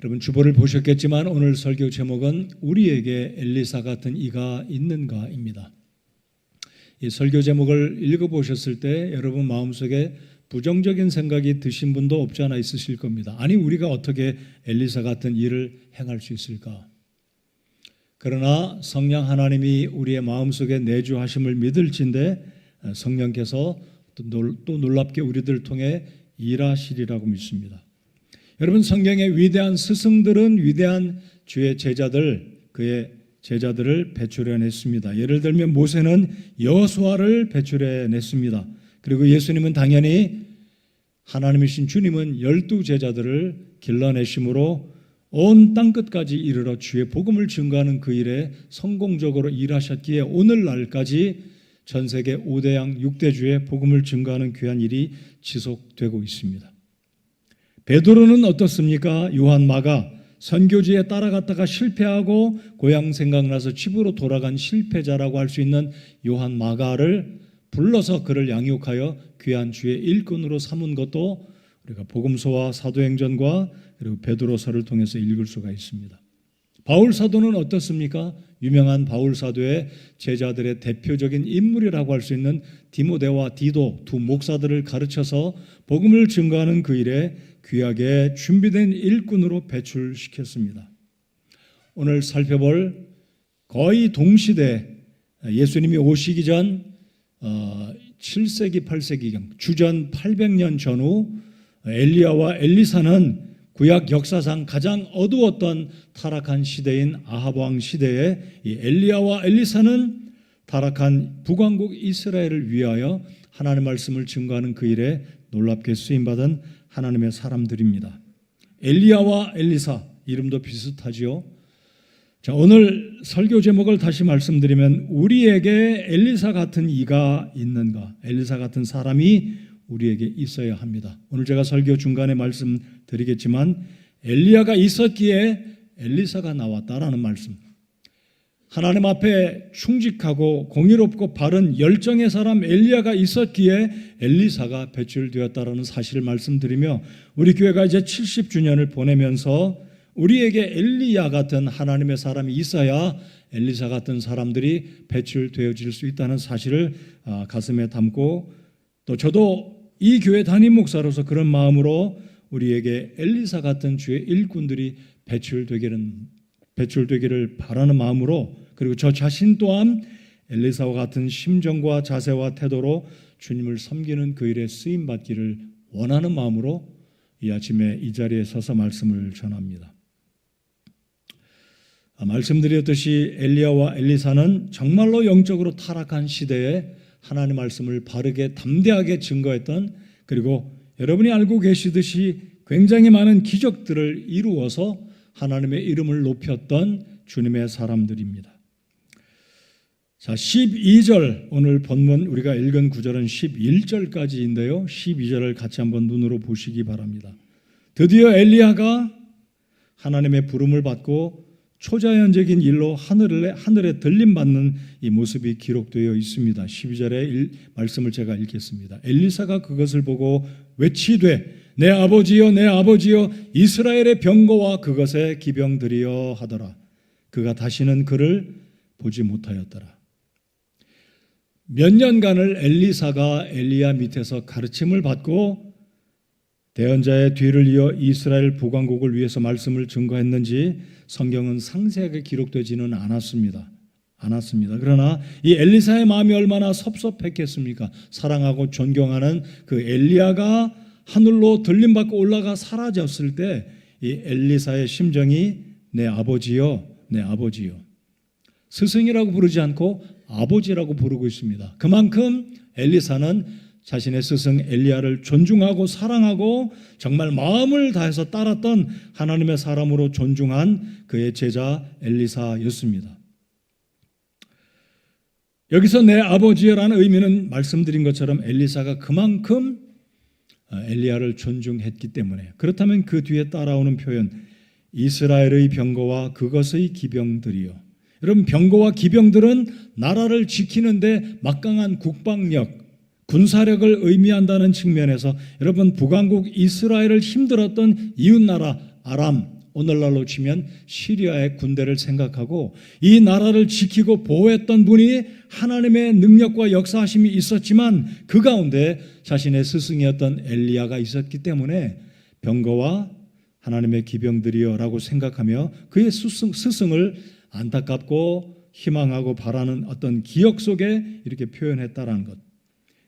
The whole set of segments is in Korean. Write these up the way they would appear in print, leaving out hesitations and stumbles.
여러분 주보를 보셨겠지만 오늘 설교 제목은 우리에게 엘리사 같은 이가 있는가입니다. 이 설교 제목을 읽어보셨을 때 여러분 마음속에 부정적인 생각이 드신 분도 없지 않아 있으실 겁니다. 아니 우리가 어떻게 엘리사 같은 일을 행할 수 있을까? 그러나 성령 하나님이 우리의 마음속에 내주하심을 믿을진데 성령께서 또 놀랍게 우리들을 통해 일하시리라고 믿습니다. 여러분 성경의 위대한 스승들은 위대한 주의 제자들, 그의 제자들을 배출해냈습니다. 예를 들면 모세는 여호수아를 배출해냈습니다. 그리고 예수님은 당연히 하나님이신 주님은 12 제자들을 길러내심으로 온 땅끝까지 이르러 주의 복음을 증거하는 그 일에 성공적으로 일하셨기에 오늘날까지 전 세계 5대양 6대주의 복음을 증거하는 귀한 일이 지속되고 있습니다. 베드로는 어떻습니까? 요한 마가 선교지에 따라갔다가 실패하고 고향 생각나서 집으로 돌아간 실패자라고 할 수 있는 요한 마가를 불러서 그를 양육하여 귀한 주의 일꾼으로 삼은 것도 우리가 복음서와 사도행전과 그리고 베드로서를 통해서 읽을 수가 있습니다. 바울 사도는 어떻습니까? 유명한 바울 사도의 제자들의 대표적인 인물이라고 할 수 있는 디모데와 디도 두 목사들을 가르쳐서 복음을 증거하는 그 일에 귀하게 준비된 일꾼으로 배출시켰습니다. 오늘 살펴볼 거의 동시대 예수님이 오시기 전 7세기 8세기경 주전 800년 전후 엘리야와 엘리사는 구약 역사상 가장 어두웠던 타락한 시대인 아합 왕 시대에 이 엘리야와 엘리사는 타락한 북왕국 이스라엘을 위하여 하나님의 말씀을 증거하는 그 일에 놀랍게 쓰임받은 하나님의 사람들입니다. 엘리야와 엘리사 이름도 비슷하지요. 자, 오늘 설교 제목을 다시 말씀드리면 우리에게 엘리사 같은 이가 있는가? 엘리사 같은 사람이 우리에게 있어야 합니다. 오늘 제가 설교 중간에 말씀드리겠지만 엘리야가 있었기에 엘리사가 나왔다라는 말씀. 하나님 앞에 충직하고 공의롭고 바른 열정의 사람 엘리야가 있었기에 엘리사가 배출되었다라는 사실을 말씀드리며 우리 교회가 이제 70주년을 보내면서 우리에게 엘리야 같은 하나님의 사람이 있어야 엘리사 같은 사람들이 배출되어질 수 있다는 사실을 가슴에 담고 또 저도 이 교회 담임 목사로서 그런 마음으로 우리에게 엘리사 같은 주의 일꾼들이 배출되기를 바라는 마음으로 그리고 저 자신 또한 엘리사와 같은 심정과 자세와 태도로 주님을 섬기는 그 일에 쓰임받기를 원하는 마음으로 이 아침에 이 자리에 서서 말씀을 전합니다. 말씀드렸듯이 엘리야와 엘리사는 정말로 영적으로 타락한 시대에 하나님의 말씀을 바르게 담대하게 증거했던 그리고 여러분이 알고 계시듯이 굉장히 많은 기적들을 이루어서 하나님의 이름을 높였던 주님의 사람들입니다. 자, 12절 오늘 본문 우리가 읽은 구절은 11절까지인데요. 12절을 같이 한번 눈으로 보시기 바랍니다. 드디어 엘리야가 하나님의 부름을 받고 초자연적인 일로 하늘에 들림받는 이 모습이 기록되어 있습니다. 12절의 말씀을 제가 읽겠습니다. 엘리사가 그것을 보고 외치되 내 아버지여 내 아버지여 이스라엘의 병거와 그것의 기병들이여 하더라. 그가 다시는 그를 보지 못하였더라. 몇 년간을 엘리사가 엘리야 밑에서 가르침을 받고 대언자의 뒤를 이어 이스라엘 북왕국을 위해서 말씀을 증거했는지 성경은 상세하게 기록되지는 않았습니다. 그러나 이 엘리사의 마음이 얼마나 섭섭했겠습니까? 사랑하고 존경하는 그 엘리야가 하늘로 들림받고 올라가 사라졌을 때 이 엘리사의 심정이 내 아버지요 내 아버지요. 스승이라고 부르지 않고 아버지라고 부르고 있습니다. 그만큼 엘리사는 자신의 스승 엘리야를 존중하고 사랑하고 정말 마음을 다해서 따랐던 하나님의 사람으로 존중한 그의 제자 엘리사였습니다. 여기서 내 아버지라는 의미는 말씀드린 것처럼 엘리사가 그만큼 엘리야를 존중했기 때문에 그렇다면 그 뒤에 따라오는 표현 이스라엘의 병거와 그것의 기병들이요. 여러분 병거와 기병들은 나라를 지키는데 막강한 국방력 군사력을 의미한다는 측면에서 여러분 북왕국 이스라엘을 힘들었던 이웃나라 아람 오늘날로 치면 시리아의 군대를 생각하고 이 나라를 지키고 보호했던 분이 하나님의 능력과 역사하심이 있었지만 그 가운데 자신의 스승이었던 엘리야가 있었기 때문에 병거와 하나님의 기병들이여라고 생각하며 그의 스승을 안타깝고 희망하고 바라는 어떤 기억 속에 이렇게 표현했다라는 것.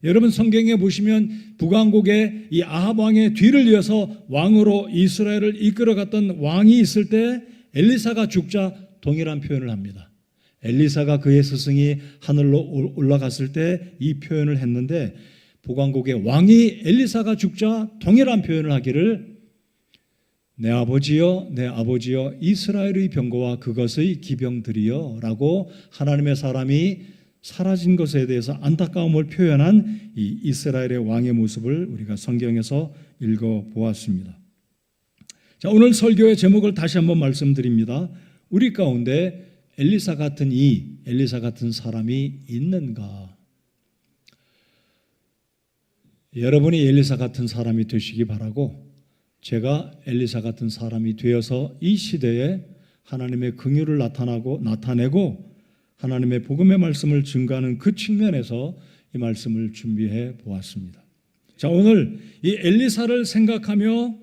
여러분 성경에 보시면 북왕국의 이 아합 왕의 뒤를 이어서 왕으로 이스라엘을 이끌어갔던 왕이 있을 때 엘리사가 죽자 동일한 표현을 합니다. 엘리사가 그의 스승이 하늘로 올라갔을 때 이 표현을 했는데 북왕국의 왕이 엘리사가 죽자 동일한 표현을 하기를 내 아버지여 내 아버지여 이스라엘의 병거와 그것의 기병들이여 라고 하나님의 사람이 사라진 것에 대해서 안타까움을 표현한 이 이스라엘의 왕의 모습을 우리가 성경에서 읽어보았습니다. 자, 오늘 설교의 제목을 다시 한번 말씀드립니다. 우리 가운데 엘리사 같은 사람이 있는가? 여러분이 엘리사 같은 사람이 되시기 바라고 제가 엘리사 같은 사람이 되어서 이 시대에 하나님의 긍휼을 나타내고 하나님의 복음의 말씀을 증거하는 그 측면에서 이 말씀을 준비해 보았습니다. 자, 오늘 이 엘리사를 생각하며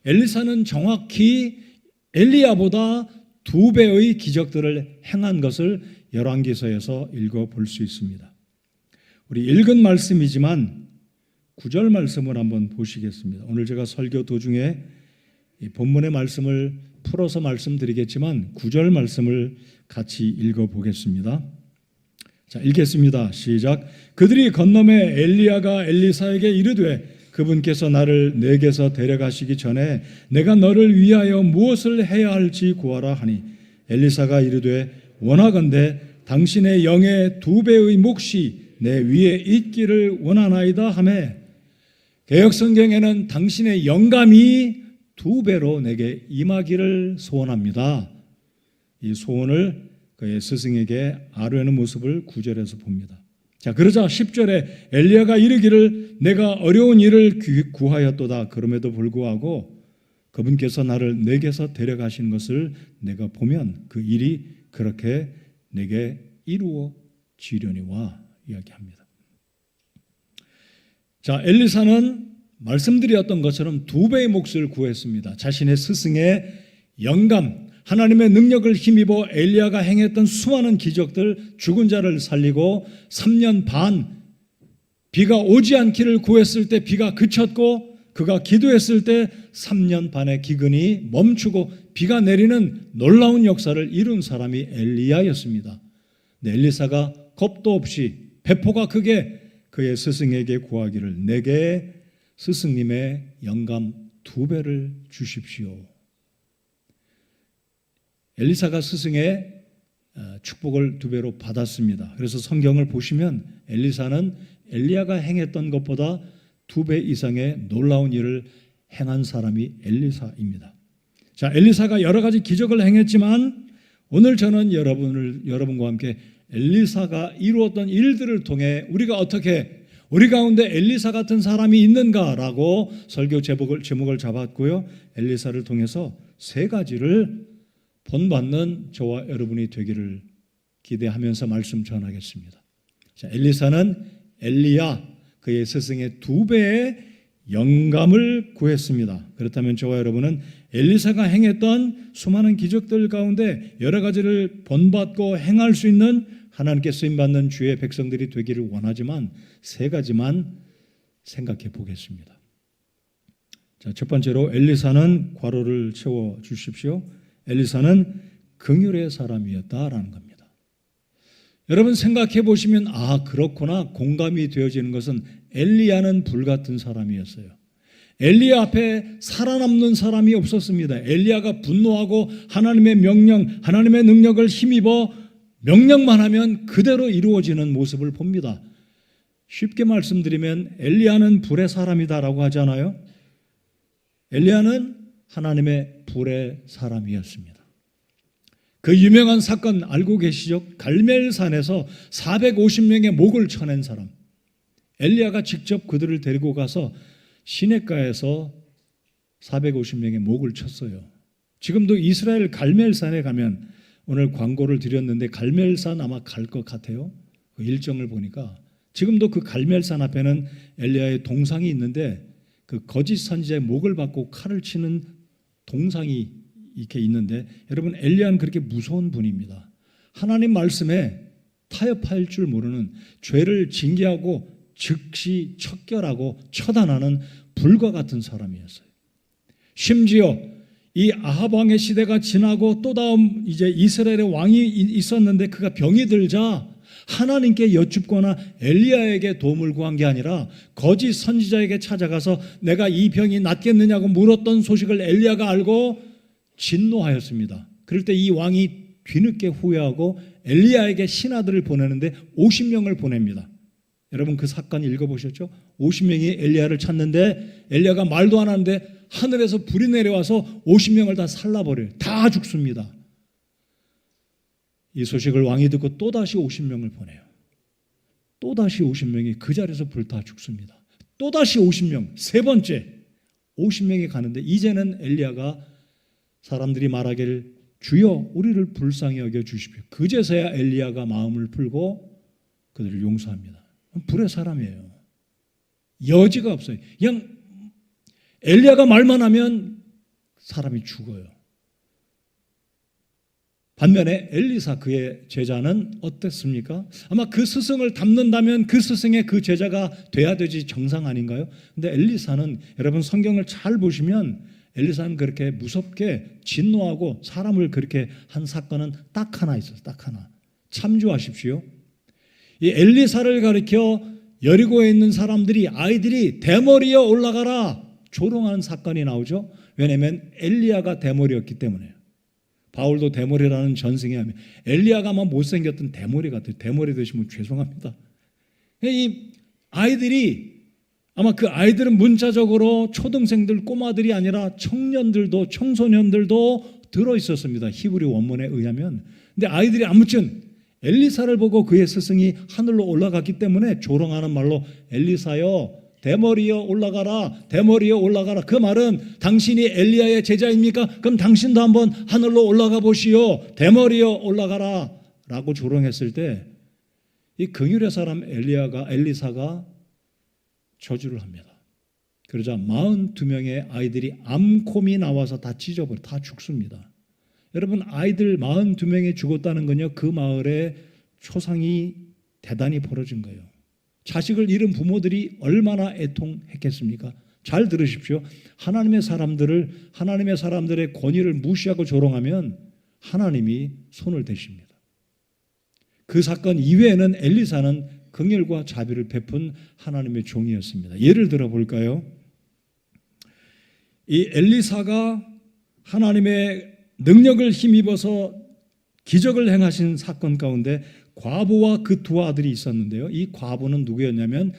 엘리사는 정확히 엘리야보다 2배의 기적들을 행한 것을 열왕기서에서 읽어볼 수 있습니다. 우리 읽은 말씀이지만 9절 말씀을 한번 보시겠습니다. 오늘 제가 설교 도중에 이 본문의 말씀을 풀어서 말씀드리겠지만 9절 말씀을 같이 읽어보겠습니다. 자, 읽겠습니다. 시작. 그들이 건너매 엘리야가 엘리사에게 이르되 그분께서 나를 내게서 데려가시기 전에 내가 너를 위하여 무엇을 해야 할지 구하라 하니 엘리사가 이르되 원하건대 당신의 영의 2배의 몫이 내 위에 있기를 원하나이다 하매 개역성경에는 당신의 영감이 2배로 내게 임하기를 소원합니다. 이 소원을 그의 스승에게 아뢰는 모습을 9절에서 봅니다. 자, 그러자 10절에 엘리야가 이르기를 내가 어려운 일을 구하였도다. 그럼에도 불구하고 그분께서 나를 내게서 데려가신 것을 내가 보면 그 일이 그렇게 내게 이루어지려니와 이야기합니다. 자, 엘리사는 말씀드렸던 것처럼 2배의 몫을 구했습니다. 자신의 스승의 영감, 하나님의 능력을 힘입어 엘리야가 행했던 수많은 기적들, 죽은 자를 살리고 3년 반 비가 오지 않기를 구했을 때 비가 그쳤고 그가 기도했을 때 3년 반의 기근이 멈추고 비가 내리는 놀라운 역사를 이룬 사람이 엘리야였습니다. 엘리사가 겁도 없이 배포가 크게 그의 스승에게 구하기를 내게 스승님의 영감 2배를 주십시오. 엘리사가 스승의 축복을 2배로 받았습니다. 그래서 성경을 보시면 엘리사는 엘리야가 행했던 것보다 2배 이상의 놀라운 일을 행한 사람이 엘리사입니다. 자, 엘리사가 여러 가지 기적을 행했지만 오늘 저는 여러분과 함께 엘리사가 이루었던 일들을 통해 우리가 어떻게 우리 가운데 엘리사 같은 사람이 있는가라고 설교 제목을 잡았고요. 엘리사를 통해서 3가지를 본받는 저와 여러분이 되기를 기대하면서 말씀 전하겠습니다. 자, 엘리사는 엘리야 그의 스승의 2배의 영감을 구했습니다. 그렇다면 저와 여러분은 엘리사가 행했던 수많은 기적들 가운데 여러 가지를 본받고 행할 수 있는 하나님께 쓰임받는 주의 백성들이 되기를 원하지만 3가지만 생각해 보겠습니다. 자, 첫 번째로 엘리사는 괄호를 채워 주십시오. 엘리사는 긍휼의 사람이었다라는 겁니다. 여러분 생각해 보시면 그렇구나 공감이 되어지는 것은 엘리야는 불같은 사람이었어요. 엘리야 앞에 살아남는 사람이 없었습니다. 엘리야가 분노하고 하나님의 명령, 하나님의 능력을 힘입어 명령만 하면 그대로 이루어지는 모습을 봅니다. 쉽게 말씀드리면 엘리야는 불의 사람이다라고 하잖아요. 엘리야는 하나님의 불의 사람이었습니다. 그 유명한 사건 알고 계시죠? 갈멜산에서 450명의 목을 쳐낸 사람. 엘리야가 직접 그들을 데리고 가서 시냇가에서 450명의 목을 쳤어요. 지금도 이스라엘 갈멜산에 가면, 오늘 광고를 드렸는데 갈멜산 아마 갈 것 같아요. 그 일정을 보니까 지금도 그 갈멜산 앞에는 엘리야의 동상이 있는데, 그 거짓 선지자의 목을 받고 칼을 치는 동상이 이렇게 있는데, 여러분 엘리야는 그렇게 무서운 분입니다. 하나님 말씀에 타협할 줄 모르는, 죄를 징계하고 즉시 척결하고 처단하는 불과 같은 사람이었어요. 심지어 이 아합 왕의 시대가 지나고 또 다음 이제 이스라엘의 왕이 있었는데, 그가 병이 들자 하나님께 여쭙거나 엘리야에게 도움을 구한 게 아니라 거짓 선지자에게 찾아가서 내가 이 병이 낫겠느냐고 물었던 소식을 엘리야가 알고 진노하였습니다. 그럴 때 이 왕이 뒤늦게 후회하고 엘리야에게 신하들을 보내는데 50명을 보냅니다. 여러분 그 사건 읽어보셨죠? 50명이 엘리야를 찾는데 엘리야가 말도 안 하는데 하늘에서 불이 내려와서 50명을 다 살라버려요. 다 죽습니다. 이 소식을 왕이 듣고 또다시 50명을 보내요. 또다시 50명이 그 자리에서 불타 죽습니다. 또다시 50명, 세 번째 50명이 가는데, 이제는 엘리야가 사람들이 말하기를 주여 우리를 불쌍히 여겨 주십시오. 그제서야 엘리야가 마음을 풀고 그들을 용서합니다. 불의 사람이에요. 여지가 없어요. 그냥 엘리야가 말만 하면 사람이 죽어요. 반면에 엘리사 그의 제자는 어땠습니까? 아마 그 스승을 닮는다면 그 스승의 그 제자가 돼야 되지 정상 아닌가요? 근데 엘리사는, 여러분 성경을 잘 보시면 엘리사는 그렇게 무섭게 진노하고 사람을 그렇게 한 사건은 딱 하나 있어요. 딱 하나. 참조하십시오. 이 엘리사를 가리켜 여리고에 있는 사람들이, 아이들이 대머리에 올라가라 조롱하는 사건이 나오죠. 왜냐하면 엘리야가 대머리였기 때문에요. 바울도 대머리라는 전승에 하면 엘리야가만 못생겼던 대머리 같아요. 대머리 되시면 죄송합니다. 이 아이들이, 아마 그 아이들은 문자적으로 초등생들, 꼬마들이 아니라 청년들도, 청소년들도 들어있었습니다. 히브리 원문에 의하면. 근데 아이들이 아무튼 엘리사를 보고 그의 스승이 하늘로 올라갔기 때문에 조롱하는 말로 엘리사여 대머리여 올라가라, 대머리여 올라가라. 그 말은 당신이 엘리야의 제자입니까? 그럼 당신도 한번 하늘로 올라가 보시오. 대머리여 올라가라 라고 조롱했을 때 이 긍휼의 사람 엘리사가 저주를 합니다. 그러자 42명의 아이들이 암콤이 나와서 다 찢어버려, 다 죽습니다. 여러분 아이들 42명이 죽었다는 건요, 그 마을에 초상이 대단히 벌어진 거예요. 자식을 잃은 부모들이 얼마나 애통했겠습니까? 잘 들으십시오. 하나님의 사람들의 권위를 무시하고 조롱하면 하나님이 손을 대십니다. 그 사건 이외에는 엘리사는 긍휼과 자비를 베푼 하나님의 종이었습니다. 예를 들어 볼까요? 이 엘리사가 하나님의 능력을 힘입어서 기적을 행하신 사건 가운데 과부와 그 두 아들이 있었는데요. 이 과부는 누구였냐면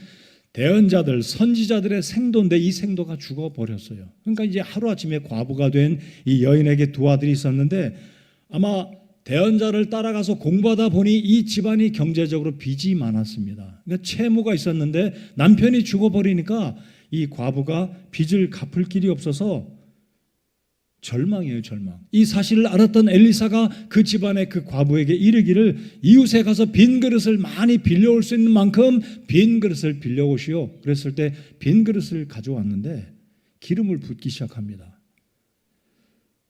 대언자들, 선지자들의 생도인데 이 생도가 죽어버렸어요. 그러니까 이제 하루아침에 과부가 된 이 여인에게 두 아들이 있었는데, 아마 대언자를 따라가서 공부하다 보니 이 집안이 경제적으로 빚이 많았습니다. 그러니까 채무가 있었는데 남편이 죽어버리니까 이 과부가 빚을 갚을 길이 없어서 절망이에요, 절망. 이 사실을 알았던 엘리사가 그 집안의 그 과부에게 이르기를 이웃에 가서 빈 그릇을 많이 빌려올 수 있는 만큼 빈 그릇을 빌려오시오. 그랬을 때 빈 그릇을 가져왔는데 기름을 붓기 시작합니다.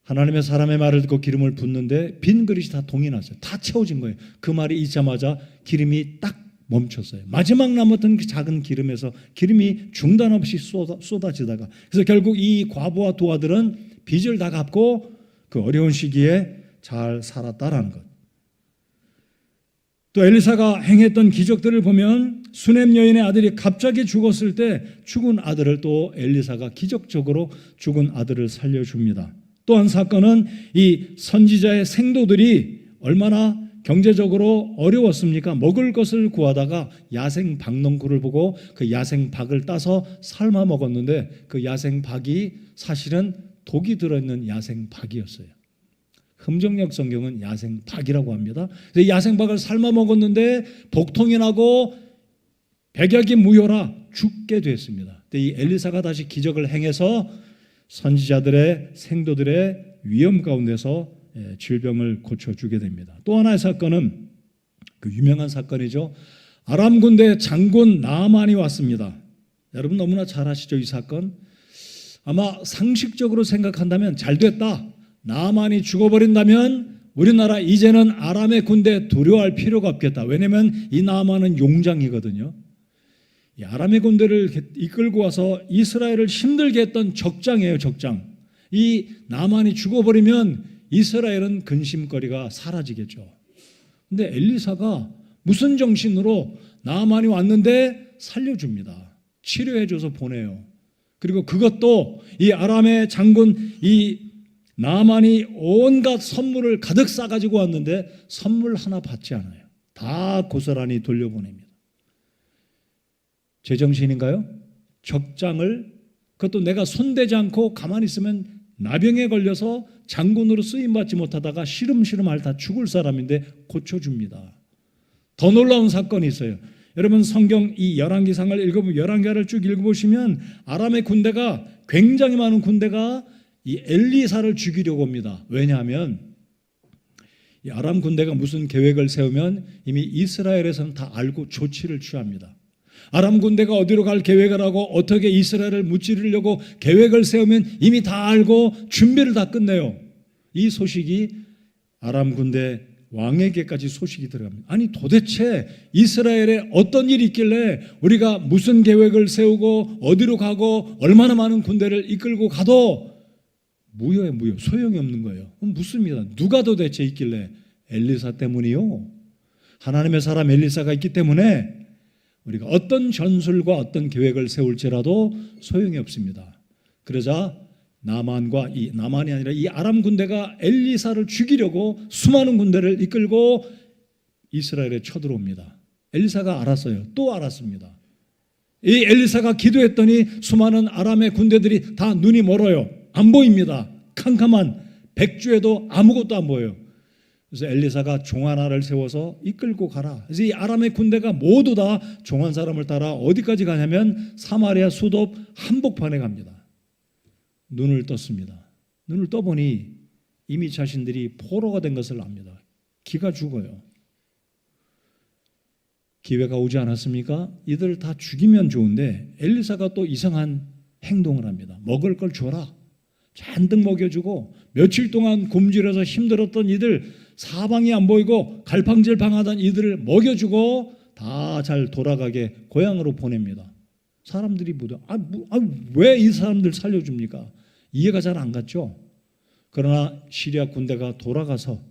하나님의 사람의 말을 듣고 기름을 붓는데 빈 그릇이 다 동이 났어요. 다 채워진 거예요. 그 말이 있자마자 기름이 딱 멈췄어요. 마지막 남았던 그 작은 기름에서 기름이 중단 없이 쏟아지다가, 그래서 결국 이 과부와 두 아들은 빚을 다 갚고 그 어려운 시기에 잘 살았다라는 것. 또 엘리사가 행했던 기적들을 보면 수넴 여인의 아들이 갑자기 죽었을 때 죽은 아들을 또 엘리사가 기적적으로 죽은 아들을 살려줍니다. 또 한 사건은 이 선지자의 생도들이 얼마나 경제적으로 어려웠습니까? 먹을 것을 구하다가 야생 박농구를 보고 그 야생 박을 따서 삶아 먹었는데 그 야생 박이 사실은 독이 들어있는 야생 박이었어요. 흠정역 성경은 야생 박이라고 합니다. 그래서 야생 박을 삶아 먹었는데 복통이 나고 백약이 무효라 죽게 됐습니다. 이 엘리사가 다시 기적을 행해서 선지자들의 생도들의 위험 가운데서 질병을 고쳐주게 됩니다. 또 하나의 사건은 그 유명한 사건이죠. 아람 군대 장군 나아만이 왔습니다. 여러분 너무나 잘 아시죠, 이 사건? 아마 상식적으로 생각한다면 잘 됐다. 나아만이 죽어버린다면 우리나라 이제는 아람의 군대 두려워할 필요가 없겠다. 왜냐하면 이 나아만은 용장이거든요. 이 아람의 군대를 이끌고 와서 이스라엘을 힘들게 했던 적장이에요, 적장. 이 나아만이 죽어버리면 이스라엘은 근심거리가 사라지겠죠. 근데 엘리사가 무슨 정신으로 나아만이 왔는데 살려줍니다. 치료해줘서 보내요. 그리고 그것도 이 아람의 장군 이 나아만이 온갖 선물을 가득 싸가지고 왔는데 선물 하나 받지 않아요. 다 고스란히 돌려보냅니다. 제정신인가요? 적장을, 그것도 내가 손대지 않고 가만히 있으면 나병에 걸려서 장군으로 쓰임받지 못하다가 시름시름 앓다 죽을 사람인데 고쳐줍니다. 더 놀라운 사건이 있어요. 여러분 성경 이 열왕기상을 읽어보면, 열왕기하를 쭉 읽어보시면 아람의 군대가, 굉장히 많은 군대가 이 엘리사를 죽이려고 옵니다. 왜냐하면 이 아람 군대가 무슨 계획을 세우면 이미 이스라엘에서는 다 알고 조치를 취합니다. 아람 군대가 어디로 갈 계획을 하고 어떻게 이스라엘을 무찌르려고 계획을 세우면 이미 다 알고 준비를 다 끝내요. 이 소식이 아람 군대 왕에게까지 소식이 들어갑니다. 아니 도대체 이스라엘에 어떤 일이 있길래 우리가 무슨 계획을 세우고 어디로 가고 얼마나 많은 군대를 이끌고 가도 무효에 무효, 소용이 없는 거예요. 묻습니다. 누가 도대체 있길래? 엘리사 때문이요. 하나님의 사람 엘리사가 있기 때문에 우리가 어떤 전술과 어떤 계획을 세울지라도 소용이 없습니다. 그러자 나만이 아니라 이 아람 군대가 엘리사를 죽이려고 수많은 군대를 이끌고 이스라엘에 쳐들어옵니다. 엘리사가 알았어요. 또 알았습니다. 이 엘리사가 기도했더니 수많은 아람의 군대들이 다 눈이 멀어요. 안 보입니다. 캄캄한 백주에도 아무것도 안 보여요. 그래서 엘리사가 종 하나를 세워서 이끌고 가라. 그래서 이 아람의 군대가 모두 다 종 한 사람을 따라 어디까지 가냐면 사마리아 수도 한복판에 갑니다. 눈을 떴습니다. 눈을 떠보니 이미 자신들이 포로가 된 것을 압니다. 기가 죽어요. 기회가 오지 않았습니까? 이들을 다 죽이면 좋은데 엘리사가 또 이상한 행동을 합니다. 먹을 걸 줘라. 잔뜩 먹여주고 며칠 동안 굶주려서 힘들었던 이들, 사방이 안 보이고 갈팡질팡하던 이들을 먹여주고 다 잘 돌아가게 고향으로 보냅니다. 사람들이 보다 왜 이 사람들 살려줍니까? 이해가 잘 안 갔죠. 그러나 시리아 군대가 돌아가서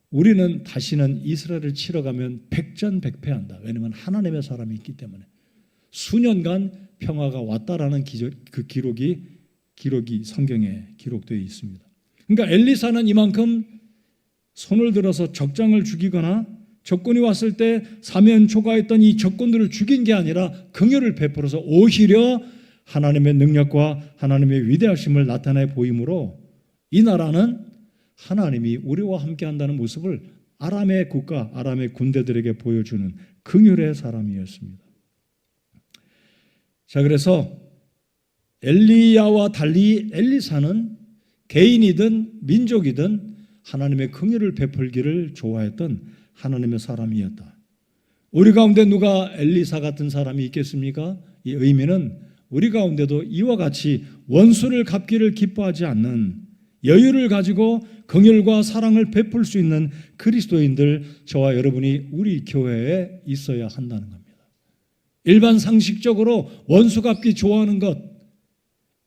우리는 다시는 이스라엘을 치러 가면 백전백패한다. 왜냐하면 하나님의 사람이 있기 때문에. 수년간 평화가 왔다라는 그 기록이 성경에 기록되어 있습니다. 그러니까 엘리사는 이만큼 손을 들어서 적장을 죽이거나 적군이 왔을 때 사면 초과했던 이 적군들을 죽인 게 아니라 긍휼을 베풀어서 오히려 하나님의 능력과 하나님의 위대하심을 나타내 보이므로 이 나라는 하나님이 우리와 함께한다는 모습을 아람의 국가, 아람의 군대들에게 보여주는 긍휼의 사람이었습니다. 자, 그래서 엘리야와 달리 엘리사는 개인이든 민족이든 하나님의 긍휼을 베풀기를 좋아했던 하나님의 사람이었다. 우리 가운데 누가 엘리사 같은 사람이 있겠습니까? 이 의미는 우리 가운데도 이와 같이 원수를 갚기를 기뻐하지 않는 여유를 가지고 긍휼과 사랑을 베풀 수 있는 그리스도인들, 저와 여러분이 우리 교회에 있어야 한다는 겁니다. 일반 상식적으로 원수 갚기 좋아하는 것,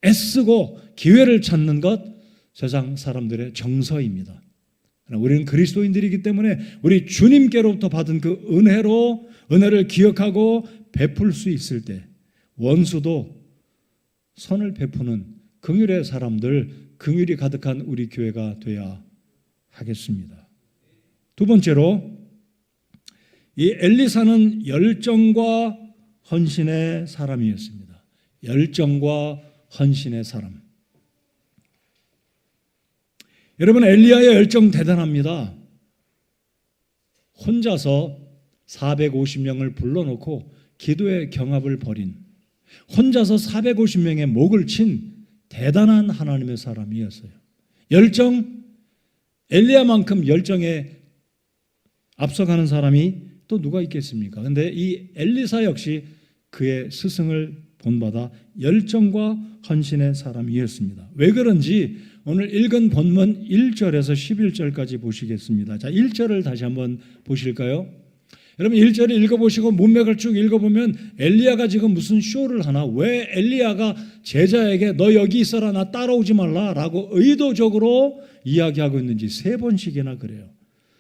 애쓰고 기회를 찾는 것, 세상 사람들의 정서입니다. 우리는 그리스도인들이기 때문에 우리 주님께로부터 받은 그 은혜를 기억하고 베풀 수 있을 때 원수도 선을 베푸는 긍휼의 사람들, 긍휼이 가득한 우리 교회가 되어야 하겠습니다. 두 번째로, 이 엘리사는 열정과 헌신의 사람이었습니다. 열정과 헌신의 사람. 여러분, 엘리야의 열정 대단합니다. 혼자서 450명을 불러놓고 기도의 경합을 벌인, 혼자서 450명의 목을 친 대단한 하나님의 사람이었어요. 열정, 엘리야만큼 열정에 앞서가는 사람이 또 누가 있겠습니까? 그런데 이 엘리사 역시 그의 스승을 본받아 열정과 헌신의 사람이었습니다. 왜 그런지 오늘 읽은 본문 1절에서 11절까지 보시겠습니다. 자, 1절을 다시 한번 보실까요? 여러분 1절을 읽어보시고 문맥을 쭉 읽어보면 엘리야가 지금 무슨 쇼를 하나, 왜 엘리야가 제자에게 너 여기 있어라, 나 따라오지 말라 라고 의도적으로 이야기하고 있는지 3번씩이나 그래요.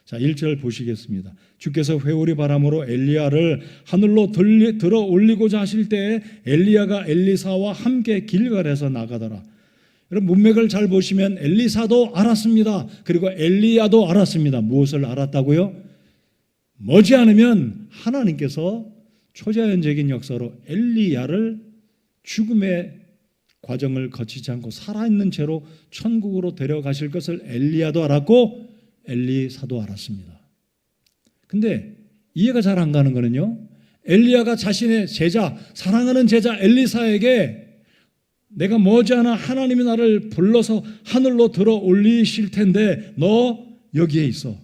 자, 1절 보시겠습니다. 주께서 회오리 바람으로 엘리야를 하늘로 들어 올리고자 하실 때에 엘리야가 엘리사와 함께 길갈에서 나가더라. 여러분 문맥을 잘 보시면 엘리사도 알았습니다. 그리고 엘리야도 알았습니다. 무엇을 알았다고요? 머지않으면 하나님께서 초자연적인 역사로 엘리야를 죽음의 과정을 거치지 않고 살아있는 채로 천국으로 데려가실 것을 엘리야도 알았고 엘리사도 알았습니다. 근데 이해가 잘 안 가는 거는요, 엘리야가 자신의 제자, 사랑하는 제자 엘리사에게 내가 머지않아 하나님이 나를 불러서 하늘로 들어 올리실 텐데 너 여기에 있어,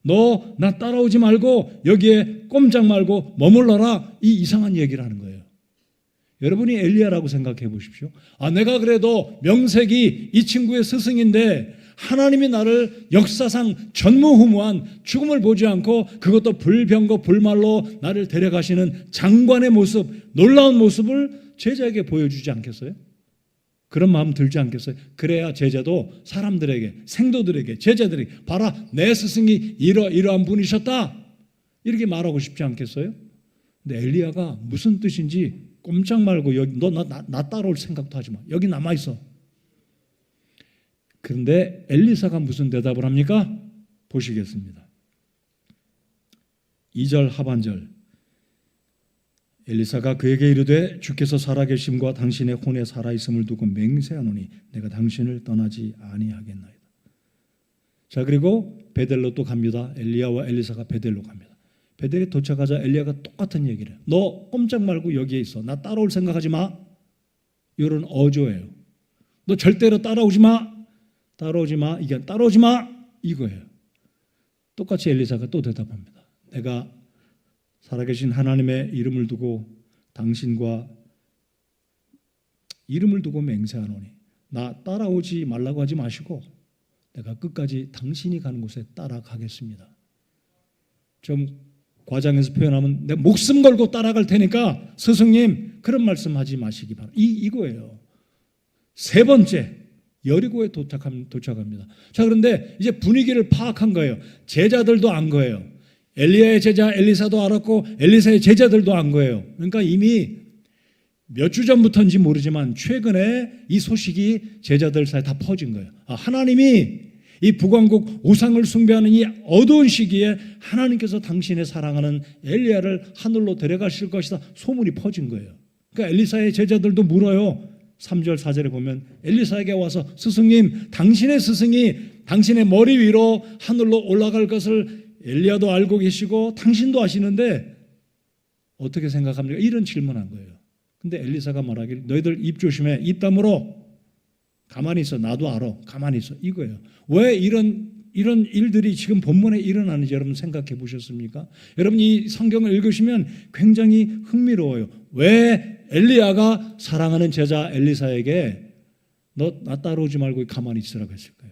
너 나 따라오지 말고 여기에 꼼짝 말고 머물러라, 이 이상한 얘기를 하는 거예요. 여러분이 엘리야라고 생각해 보십시오. 내가 그래도 명색이 이 친구의 스승인데 하나님이 나를 역사상 전무후무한 죽음을 보지 않고 그것도 불병거 불말로 나를 데려가시는 장관의 모습, 놀라운 모습을 제자에게 보여주지 않겠어요? 그런 마음 들지 않겠어요? 그래야 제자도 사람들에게, 생도들에게, 제자들에게 봐라, 내 스승이 이러한 분이셨다 이렇게 말하고 싶지 않겠어요? 근데 엘리야가 무슨 뜻인지 꼼짝 말고 여기 너 나 따라올 생각도 하지 마, 여기 남아있어. 그런데 엘리사가 무슨 대답을 합니까? 보시겠습니다. 2절 하반절, 엘리사가 그에게 이르되 주께서 살아계심과 당신의 혼에 살아있음을 두고 맹세하노니 내가 당신을 떠나지 아니하겠나이다. 자, 그리고 베델로 또 갑니다. 엘리야와 엘리사가 베델로 갑니다. 베델에 도착하자 엘리야가 똑같은 얘기를 해요. 너 꼼짝 말고 여기에 있어, 나 따라올 생각하지 마. 이런 어조예요. 너 절대로 따라오지 마, 따라오지 마, 이게 따라오지 마 이거예요. 똑같이 엘리사가 또 대답합니다. 내가 살아계신 하나님의 이름을 두고 당신과 이름을 두고 맹세하노니 나 따라오지 말라고 하지 마시고 내가 끝까지 당신이 가는 곳에 따라가겠습니다. 좀 과장해서 표현하면 내 목숨 걸고 따라갈 테니까 스승님 그런 말씀하지 마시기 바랍니다. 이거예요. 3번째, 여리고에 도착합니다. 자, 그런데 이제 분위기를 파악한 거예요. 제자들도 안 거예요. 엘리야의 제자 엘리사도 알았고 엘리사의 제자들도 안 거예요. 그러니까 이미 몇 주 전부터인지 모르지만 최근에 이 소식이 제자들 사이에 다 퍼진 거예요. 하나님이 이 북왕국 우상을 숭배하는 이 어두운 시기에 하나님께서 당신의 사랑하는 엘리야를 하늘로 데려가실 것이다, 소문이 퍼진 거예요. 그러니까 엘리사의 제자들도 물어요. 3절 4절에 보면 엘리사에게 와서 스승님, 당신의 스승이 당신의 머리 위로 하늘로 올라갈 것을 엘리야도 알고 계시고 당신도 아시는데 어떻게 생각합니까? 이런 질문한 거예요. 근데 엘리사가 말하기를 너희들 입 조심해, 입 다물어, 가만히 있어, 나도 알아, 가만히 있어, 이거예요. 왜 이런 일들이 지금 본문에 일어나는지 여러분 생각해 보셨습니까? 여러분 이 성경을 읽으시면 굉장히 흥미로워요. 왜 엘리야가 사랑하는 제자 엘리사에게 너 나 따라오지 말고 가만히 있으라고 했을까요?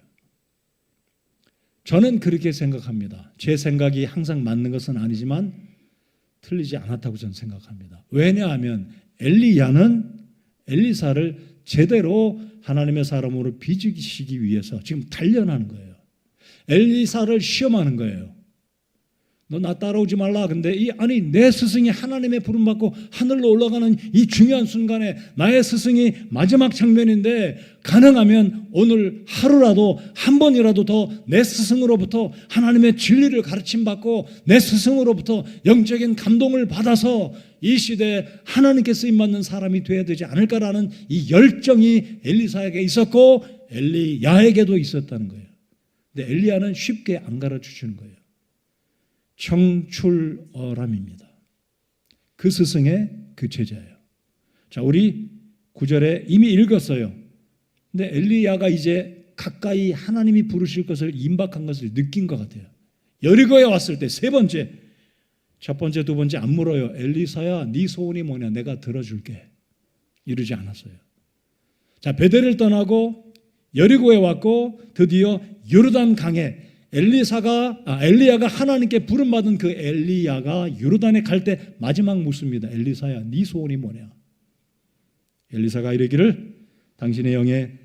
저는 그렇게 생각합니다. 제 생각이 항상 맞는 것은 아니지만 틀리지 않았다고 저는 생각합니다. 왜냐하면 엘리야는 엘리사를 제대로 하나님의 사람으로 빚으시기 위해서 지금 단련하는 거예요. 엘리사를 시험하는 거예요. 너 나 따라오지 말라. 근데 내 스승이 하나님의 부름 받고 하늘로 올라가는 이 중요한 순간에 나의 스승이 마지막 장면인데 가능하면 오늘 하루라도 한 번이라도 더 내 스승으로부터 하나님의 진리를 가르침 받고 내 스승으로부터 영적인 감동을 받아서 이 시대에 하나님께 쓰임 받는 사람이 되어야 되지 않을까라는 이 열정이 엘리사에게 있었고 엘리야에게도 있었다는 거예요. 근데 엘리야는 쉽게 안 가르쳐주는 거예요. 청출어람입니다. 그 스승의 그 제자예요. 자, 우리 9절에 이미 읽었어요. 근데 엘리야가 이제 가까이 하나님이 부르실 것을 임박한 것을 느낀 것 같아요. 여리고에 왔을 때 세 번째, 첫 번째, 두 번째 안 물어요. 엘리사야, 네 소원이 뭐냐? 내가 들어줄게. 이러지 않았어요. 자, 베델을 떠나고 여리고에 왔고 드디어 요르단 강에 엘리야가 하나님께 부름받은 그 엘리야가 요르단에 갈 때 마지막 묻습니다. 엘리사야, 네 소원이 뭐냐? 엘리사가 이르기를 당신의 영의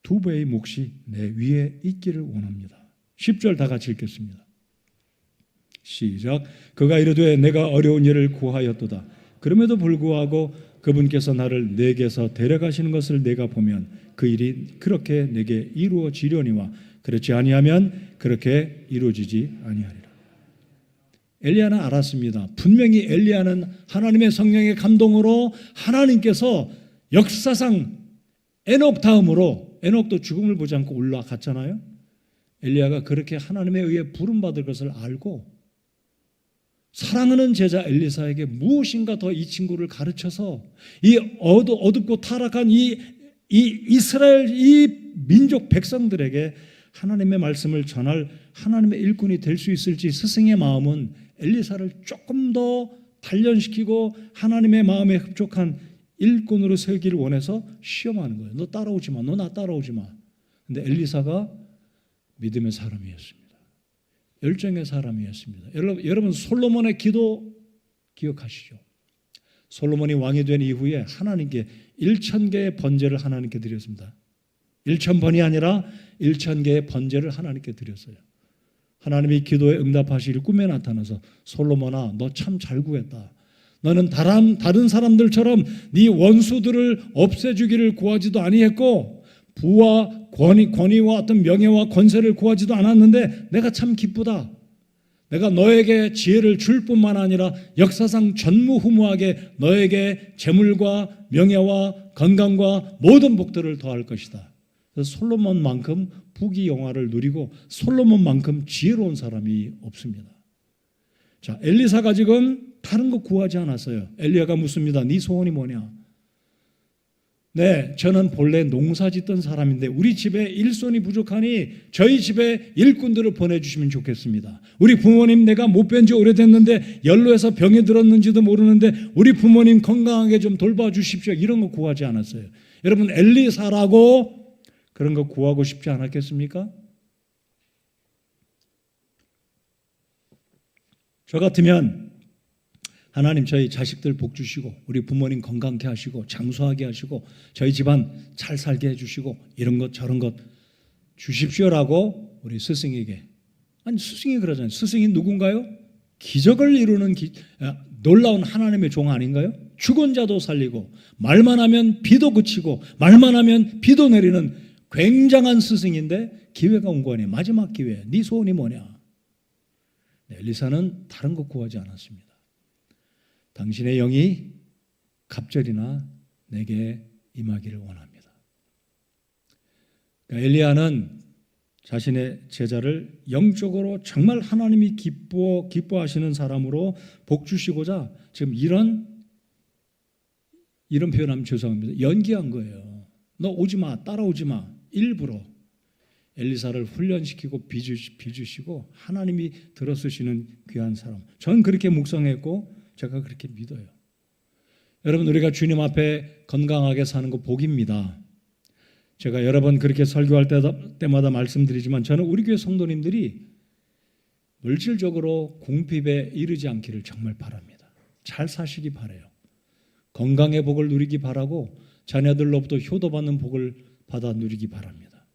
2배의 몫이 내 위에 있기를 원합니다. 10절 다 같이 읽겠습니다. 시작. 그가 이르되 내가 어려운 일을 구하였도다. 그럼에도 불구하고 그분께서 나를 내게서 데려가시는 것을 내가 보면 그 일이 그렇게 내게 이루어지려니와 그렇지 아니하면 그렇게 이루어지지 아니하리라. 엘리야는 알았습니다. 분명히 엘리야는 하나님의 성령의 감동으로 하나님께서 역사상 에녹 다음으로, 에녹도 죽음을 보지 않고 올라갔잖아요. 엘리야가 그렇게 하나님에 의해 부름받을 것을 알고 사랑하는 제자 엘리사에게 무엇인가 더 이 친구를 가르쳐서 이 어둡고 타락한 이 이스라엘 이 민족 백성들에게 하나님의 말씀을 전할 하나님의 일꾼이 될 수 있을지 스승의 마음은 엘리사를 조금 더 단련시키고 하나님의 마음에 흡족한 일꾼으로 세우기를 원해서 시험하는 거예요. 너 따라오지 마. 너 나 따라오지 마. 근데 엘리사가 믿음의 사람이었습니다. 열정의 사람이었습니다. 여러분 솔로몬의 기도 기억하시죠? 솔로몬이 왕이 된 이후에 하나님께 1000개의 번제를 하나님께 드렸습니다. 1000번이 아니라 1000개의 번제를 하나님께 드렸어요. 하나님이 기도에 응답하시길 꿈에 나타나서 솔로몬아 너 참 잘 구했다. 너는 다른 사람들처럼 네 원수들을 없애주기를 구하지도 아니했고 부와 권위와 어떤 명예와 권세를 구하지도 않았는데 내가 참 기쁘다. 내가 너에게 지혜를 줄 뿐만 아니라 역사상 전무후무하게 너에게 재물과 명예와 건강과 모든 복들을 더할 것이다. 그래서 솔로몬만큼 부귀영화를 누리고 솔로몬만큼 지혜로운 사람이 없습니다. 자, 엘리사가 지금 다른 거 구하지 않았어요. 엘리야가 묻습니다. 네 소원이 뭐냐? 네, 저는 본래 농사 짓던 사람인데 우리 집에 일손이 부족하니 저희 집에 일꾼들을 보내주시면 좋겠습니다. 우리 부모님 내가 못 뵌 지 오래됐는데 연로해서 병이 들었는지도 모르는데 우리 부모님 건강하게 좀 돌봐주십시오. 이런 거 구하지 않았어요. 여러분 엘리사라고 그런 거 구하고 싶지 않았겠습니까? 저 같으면 하나님 저희 자식들 복 주시고 우리 부모님 건강케 하시고 장수하게 하시고 저희 집안 잘 살게 해주시고 이런 것 저런 것 주십시오라고 우리 스승에게, 아니 스승이 그러잖아요. 스승이 누군가요? 기적을 이루는 놀라운 하나님의 종 아닌가요? 죽은 자도 살리고 말만 하면 비도 그치고 말만 하면 비도 내리는 굉장한 스승인데 기회가 온 거 아니에요. 마지막 기회. 네 소원이 뭐냐? 네, 엘리사는 다른 것 구하지 않았습니다. 당신의 영이 갑절이나 내게 임하기를 원합니다. 그러니까 엘리야는 자신의 제자를 영적으로 정말 하나님이 기뻐하시는 사람으로 복 주시고자 지금 이런 표현하면 죄송합니다. 연기한 거예요. 너 오지 마, 따라오지 마. 일부러 엘리사를 훈련시키고 빚으시고 하나님이 들어쓰시는 귀한 사람. 저는 그렇게 묵상했고 제가 그렇게 믿어요. 여러분 우리가 주님 앞에 건강하게 사는 거 복입니다. 제가 여러 번 그렇게 설교할 때마다 말씀드리지만 저는 우리 교회 성도님들이 물질적으로 궁핍에 이르지 않기를 정말 바랍니다. 잘 사시기 바라요. 건강의 복을 누리기 바라고 자녀들로부터 효도받는 복을 받아 누리기 바랍니다.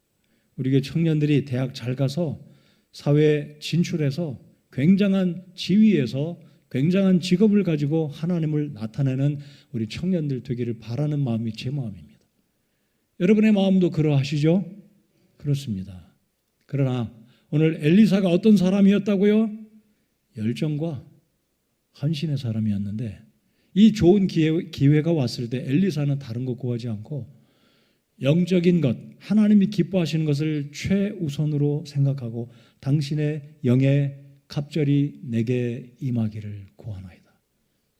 우리 교회 청년들이 대학 잘 가서 사회에 진출해서 굉장한 지위에서 굉장한 직업을 가지고 하나님을 나타내는 우리 청년들 되기를 바라는 마음이 제 마음입니다. 여러분의 마음도 그러하시죠? 그렇습니다. 그러나 오늘 엘리사가 어떤 사람이었다고요? 열정과 헌신의 사람이었는데 이 좋은 기회가 왔을 때 엘리사는 다른 거 구하지 않고 영적인 것, 하나님이 기뻐하시는 것을 최우선으로 생각하고 당신의 영의 갑절이 내게 임하기를 구하나이다.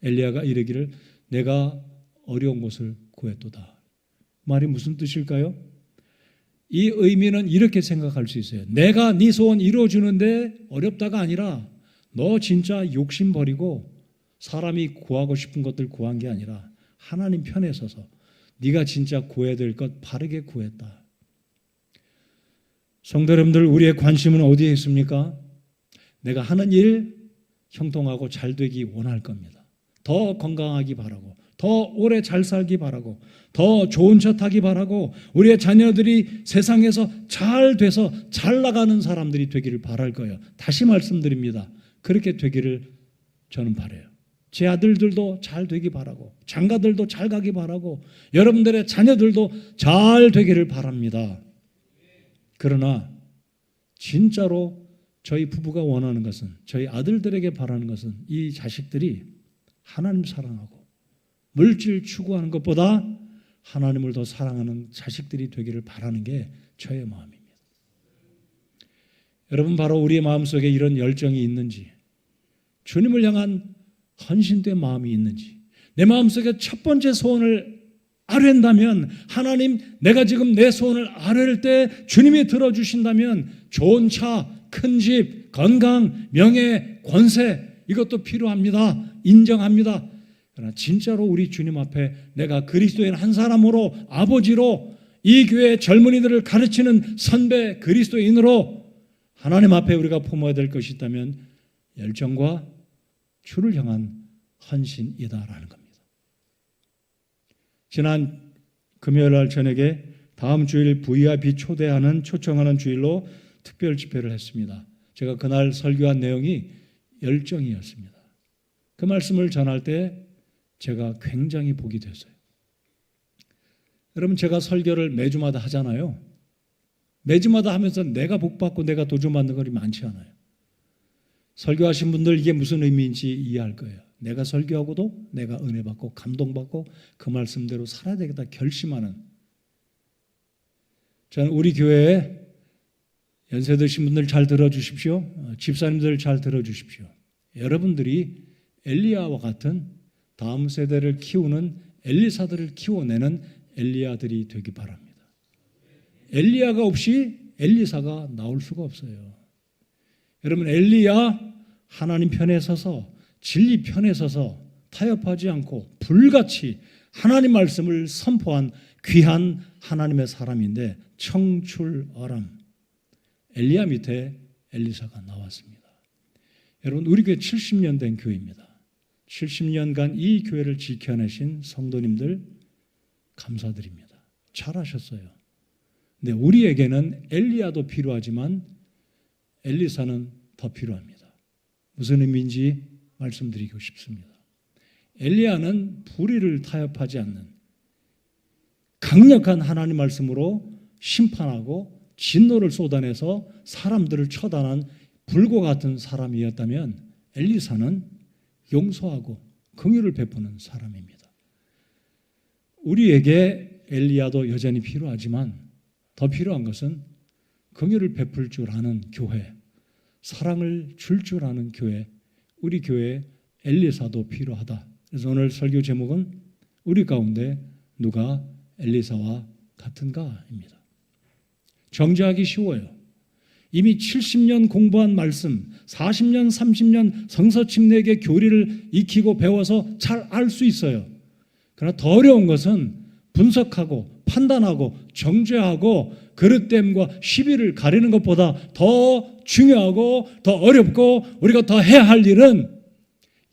엘리야가 이르기를 내가 어려운 것을 구했도다. 말이 무슨 뜻일까요? 이 의미는 이렇게 생각할 수 있어요. 내가 네 소원 이루어주는데 어렵다가 아니라 너 진짜 욕심 버리고 사람이 구하고 싶은 것들 구한 게 아니라 하나님 편에 서서 네가 진짜 구해야 될 것 바르게 구했다. 성도 여러분들, 우리의 관심은 어디에 있습니까? 내가 하는 일 형통하고 잘 되기 원할 겁니다. 더 건강하기 바라고, 더 오래 잘 살기 바라고, 더 좋은 차 타기 바라고, 우리의 자녀들이 세상에서 잘 돼서 잘 나가는 사람들이 되기를 바랄 거예요. 다시 말씀드립니다. 그렇게 되기를 저는 바라요. 제 아들들도 잘 되기 바라고, 장가들도 잘 가기 바라고, 여러분들의 자녀들도 잘 되기를 바랍니다. 그러나 진짜로 저희 부부가 원하는 것은, 저희 아들들에게 바라는 것은 이 자식들이 하나님 사랑하고 물질 추구하는 것보다 하나님을 더 사랑하는 자식들이 되기를 바라는 게 저의 마음입니다. 여러분, 바로 우리의 마음속에 이런 열정이 있는지, 주님을 향한 헌신된 마음이 있는지, 내 마음속에 첫 번째 소원을 아뢰다면, 하나님 내가 지금 내 소원을 아뢰를 때 주님이 들어주신다면 좋은 차, 큰 집, 건강, 명예, 권세, 이것도 필요합니다. 인정합니다. 그러나 진짜로 우리 주님 앞에 내가 그리스도인 한 사람으로, 아버지로, 이 교회 젊은이들을 가르치는 선배 그리스도인으로 하나님 앞에 우리가 품어야 될 것이 있다면 열정과 주를 향한 헌신이다라는 겁니다. 지난 금요일 날 저녁에 다음 주일 VIP 초청하는 주일로 특별 집회를 했습니다. 제가 그날 설교한 내용이 열정이었습니다. 그 말씀을 전할 때 제가 굉장히 복이 됐어요. 여러분, 제가 설교를 매주마다 하잖아요. 매주마다 하면서 내가 복받고 내가 도전받는 것이 많지 않아요. 설교하신 분들 이게 무슨 의미인지 이해할 거예요. 내가 설교하고도 내가 은혜 받고 감동받고 그 말씀대로 살아야 되겠다 결심하는, 저는 우리 교회에 연세 드신 분들 잘 들어주십시오. 집사님들 잘 들어주십시오. 여러분들이 엘리야와 같은 다음 세대를 키우는 엘리사들을 키워내는 엘리야들이 되기 바랍니다. 엘리야가 없이 엘리사가 나올 수가 없어요. 여러분, 엘리야 하나님 편에 서서, 진리 편에 서서 타협하지 않고 불같이 하나님 말씀을 선포한 귀한 하나님의 사람인데, 청출어람 엘리야 밑에 엘리사가 나왔습니다. 여러분, 우리 교회 70년 된 교회입니다. 70년간 이 교회를 지켜내신 성도님들 감사드립니다. 잘하셨어요. 근데 우리에게는 엘리야도 필요하지만 엘리사는 더 필요합니다. 무슨 의미인지 말씀드리고 싶습니다. 엘리야는 불의를 타협하지 않는 강력한 하나님 말씀으로 심판하고 진노를 쏟아내서 사람들을 처단한 불과 같은 사람이었다면, 엘리사는 용서하고 긍휼을 베푸는 사람입니다. 우리에게 엘리야도 여전히 필요하지만 더 필요한 것은 긍휼을 베풀 줄 아는 교회, 사랑을 줄 줄 아는 교회, 우리 교회에 엘리사도 필요하다. 그래서 오늘 설교 제목은 우리 가운데 누가 엘리사와 같은가입니다. 정죄하기 쉬워요. 이미 70년 공부한 말씀, 40년, 30년 성서침례의 교리를 익히고 배워서 잘 알 수 있어요. 그러나 더 어려운 것은 분석하고 판단하고 정죄하고 그릇됨과 시비를 가리는 것보다 더 중요하고 더 어렵고 우리가 더 해야 할 일은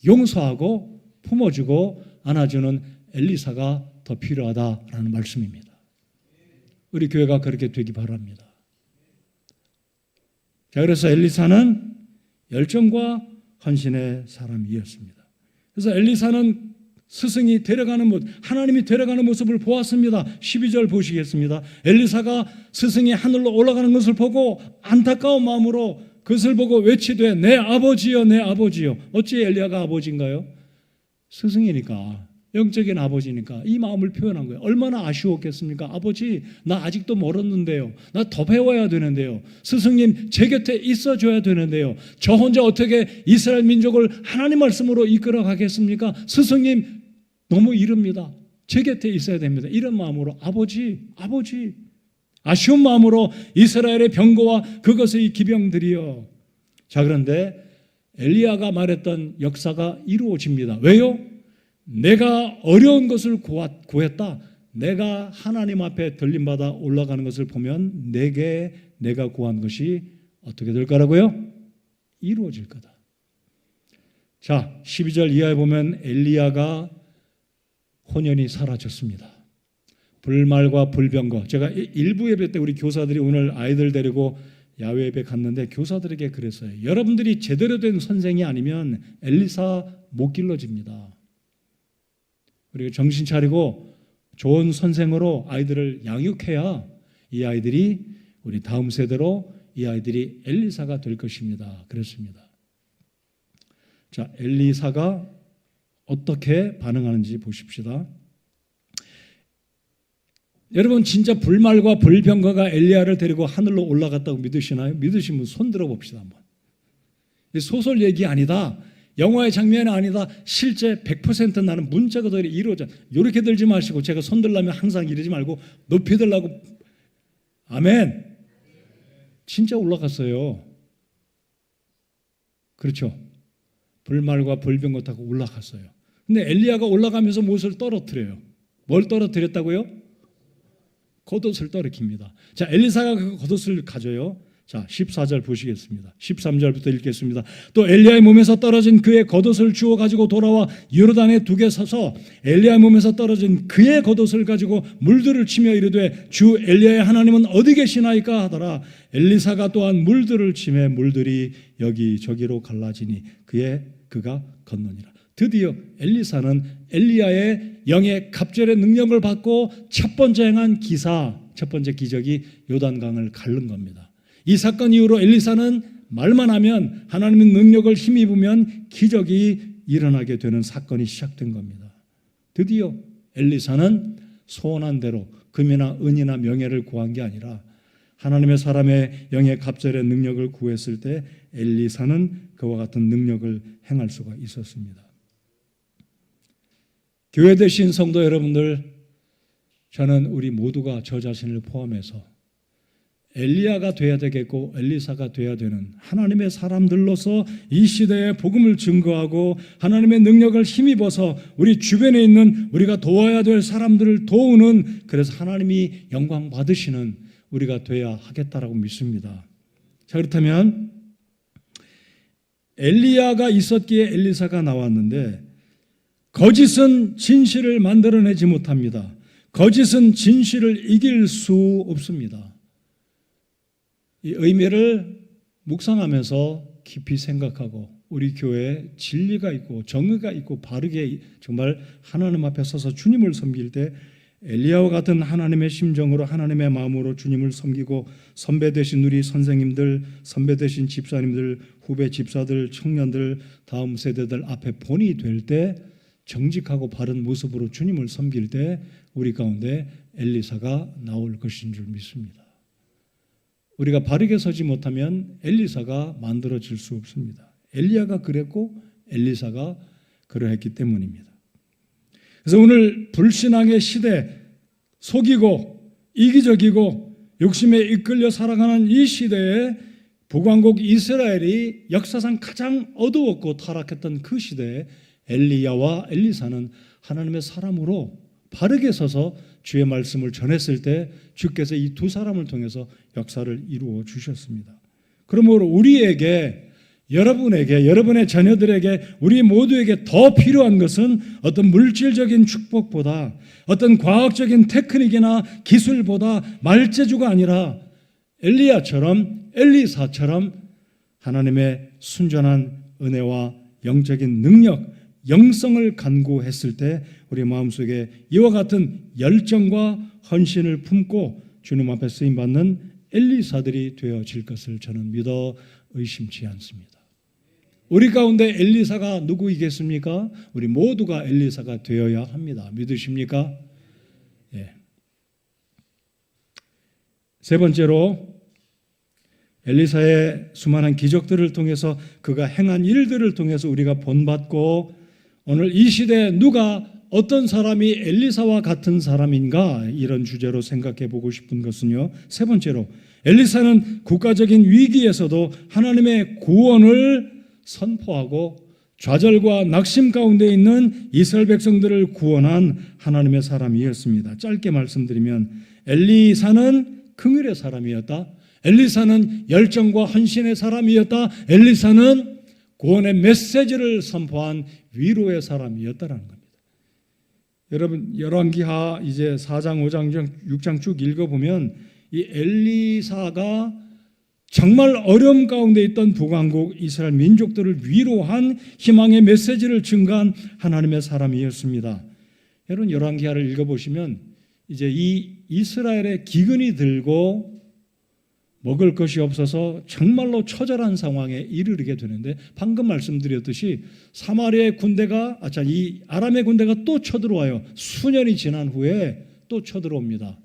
용서하고 품어주고 안아주는 엘리사가 더 필요하다라는 말씀입니다. 우리 교회가 그렇게 되기 바랍니다. 자, 그래서 엘리사는 열정과 헌신의 사람이었습니다. 그래서 엘리사는 스승이 데려가는 모습, 하나님이 데려가는 모습을 보았습니다. 12절 보시겠습니다. 엘리사가 스승이 하늘로 올라가는 것을 보고 안타까운 마음으로 그것을 보고 외치되 내 아버지여 내 아버지여. 어찌 엘리야가 아버지인가요? 스승이니까, 영적인 아버지니까 이 마음을 표현한 거예요. 얼마나 아쉬웠겠습니까? 아버지, 나 아직도 멀었는데요. 나 더 배워야 되는데요. 스승님, 제 곁에 있어줘야 되는데요. 저 혼자 어떻게 이스라엘 민족을 하나님 말씀으로 이끌어 가겠습니까? 스승님, 너무 이릅니다. 제 곁에 있어야 됩니다. 이런 마음으로 아버지, 아버지, 아쉬운 마음으로 이스라엘의 병거와 그것의 기병들이여. 자, 그런데 엘리야가 말했던 역사가 이루어집니다. 왜요? 내가 어려운 것을 구했다. 내가 하나님 앞에 들림받아 올라가는 것을 보면 내가 구한 것이 어떻게 될 거라고요? 이루어질 거다. 자, 12절 이하에 보면 엘리야가 혼연히 사라졌습니다. 불말과 불병거. 제가 일부 예배 때 우리 교사들이 오늘 아이들 데리고 야외 예배 갔는데 교사들에게 그랬어요. 여러분들이 제대로 된 선생이 아니면 엘리사 못 길러집니다. 그리고 정신 차리고 좋은 선생으로 아이들을 양육해야 이 아이들이 우리 다음 세대로 이 아이들이 엘리사가 될 것입니다. 그렇습니다. 자, 엘리사가 어떻게 반응하는지 보십시다. 여러분, 진짜 불말과 불병거가 엘리야를 데리고 하늘로 올라갔다고 믿으시나요? 믿으시면 손 들어 봅시다 한번. 소설 얘기 아니다. 영화의 장면이 아니다. 실제 100% 나는 문자 그대로 이루어져. 이렇게 들지 마시고, 제가 손 들려면 항상 이러지 말고 높이 들라고. 아멘. 진짜 올라갔어요. 그렇죠. 불말과 불병거 타고 올라갔어요. 근데 엘리야가 올라가면서 무엇을 떨어뜨려요? 뭘 떨어뜨렸다고요? 겉옷을 떨어뜨립니다. 자, 엘리사가 그 겉옷을 가져요. 자, 14절 보시겠습니다. 13절부터 읽겠습니다. 또 엘리야의 몸에서 떨어진 그의 겉옷을 주워 가지고 돌아와 요르단에 두게 서서 엘리야의 몸에서 떨어진 그의 겉옷을 가지고 물들을 치며 이르되 주 엘리야의 하나님은 어디 계시나이까 하더라. 엘리사가 또한 물들을 치매 물들이 여기저기로 갈라지니 그가 건너니라. 드디어 엘리사는 엘리야의 영의 갑절의 능력을 받고 첫 번째 행한 첫 번째 기적이 요단강을 가른 겁니다. 이 사건 이후로 엘리사는 말만 하면 하나님의 능력을 힘입으면 기적이 일어나게 되는 사건이 시작된 겁니다. 드디어 엘리사는 소원한 대로 금이나 은이나 명예를 구한 게 아니라 하나님의 사람의 영의 갑절의 능력을 구했을 때 엘리사는 그와 같은 능력을 행할 수가 있었습니다. 교회 되신 성도 여러분들, 저는 우리 모두가 저 자신을 포함해서 엘리야가 돼야 되겠고 엘리사가 돼야 되는 하나님의 사람들로서 이 시대에 복음을 증거하고 하나님의 능력을 힘입어서 우리 주변에 있는 우리가 도와야 될 사람들을 도우는, 그래서 하나님이 영광 받으시는 우리가 돼야 하겠다라고 믿습니다. 자, 그렇다면 엘리야가 있었기에 엘리사가 나왔는데 거짓은 진실을 만들어내지 못합니다. 거짓은 진실을 이길 수 없습니다. 이 의미를 묵상하면서 깊이 생각하고 우리 교회에 진리가 있고 정의가 있고 바르게 정말 하나님 앞에 서서 주님을 섬길 때 엘리야와 같은 하나님의 심정으로 하나님의 마음으로 주님을 섬기고 선배 되신 우리 선생님들, 선배 되신 집사님들, 후배 집사들, 청년들, 다음 세대들 앞에 본이 될 때 정직하고 바른 모습으로 주님을 섬길 때 우리 가운데 엘리사가 나올 것인 줄 믿습니다. 우리가 바르게 서지 못하면 엘리사가 만들어질 수 없습니다. 엘리야가 그랬고 엘리사가 그러했기 때문입니다. 그래서 오늘 불신앙의 시대, 속이고 이기적이고 욕심에 이끌려 살아가는 이 시대에 북왕국 이스라엘이 역사상 가장 어두웠고 타락했던 그 시대에 엘리야와 엘리사는 하나님의 사람으로 바르게 서서 주의 말씀을 전했을 때 주께서 이 두 사람을 통해서 역사를 이루어 주셨습니다. 그러므로 우리에게, 여러분에게, 여러분의 자녀들에게, 우리 모두에게 더 필요한 것은 어떤 물질적인 축복보다, 어떤 과학적인 테크닉이나 기술보다 말재주가 아니라 엘리야처럼, 엘리사처럼 하나님의 순전한 은혜와 영적인 능력, 영성을 간구했을 때 우리 마음속에 이와 같은 열정과 헌신을 품고 주님 앞에 쓰임받는 엘리사들이 되어질 것을 저는 믿어 의심치 않습니다. 우리 가운데 엘리사가 누구이겠습니까? 우리 모두가 엘리사가 되어야 합니다. 믿으십니까? 예. 세 번째로 엘리사의 수많은 기적들을 통해서 그가 행한 일들을 통해서 우리가 본받고 오늘 이 시대에 누가 어떤 사람이 엘리사와 같은 사람인가 이런 주제로 생각해 보고 싶은 것은요. 세 번째로 엘리사는 국가적인 위기에서도 하나님의 구원을 선포하고 좌절과 낙심 가운데 있는 이스라엘 백성들을 구원한 하나님의 사람이었습니다. 짧게 말씀드리면 엘리사는 긍휼의 사람이었다. 엘리사는 열정과 헌신의 사람이었다. 엘리사는 구원의 메시지를 선포한 위로의 사람이었다라는 겁니다. 여러분 열왕기하 이제 4장, 5장, 6장 쭉 읽어보면 이 엘리사가 정말 어려움 가운데 있던 북왕국 이스라엘 민족들을 위로한 희망의 메시지를 증가한 하나님의 사람이었습니다. 여러분 열왕기하를 읽어보시면 이제 이 이스라엘의 기근이 들고 먹을 것이 없어서 정말로 처절한 상황에 이르게 되는데 방금 말씀드렸듯이 사마리아의 군대가 이 아람의 군대가 또 쳐들어와요. 수년이 지난 후에 또 쳐들어옵니다.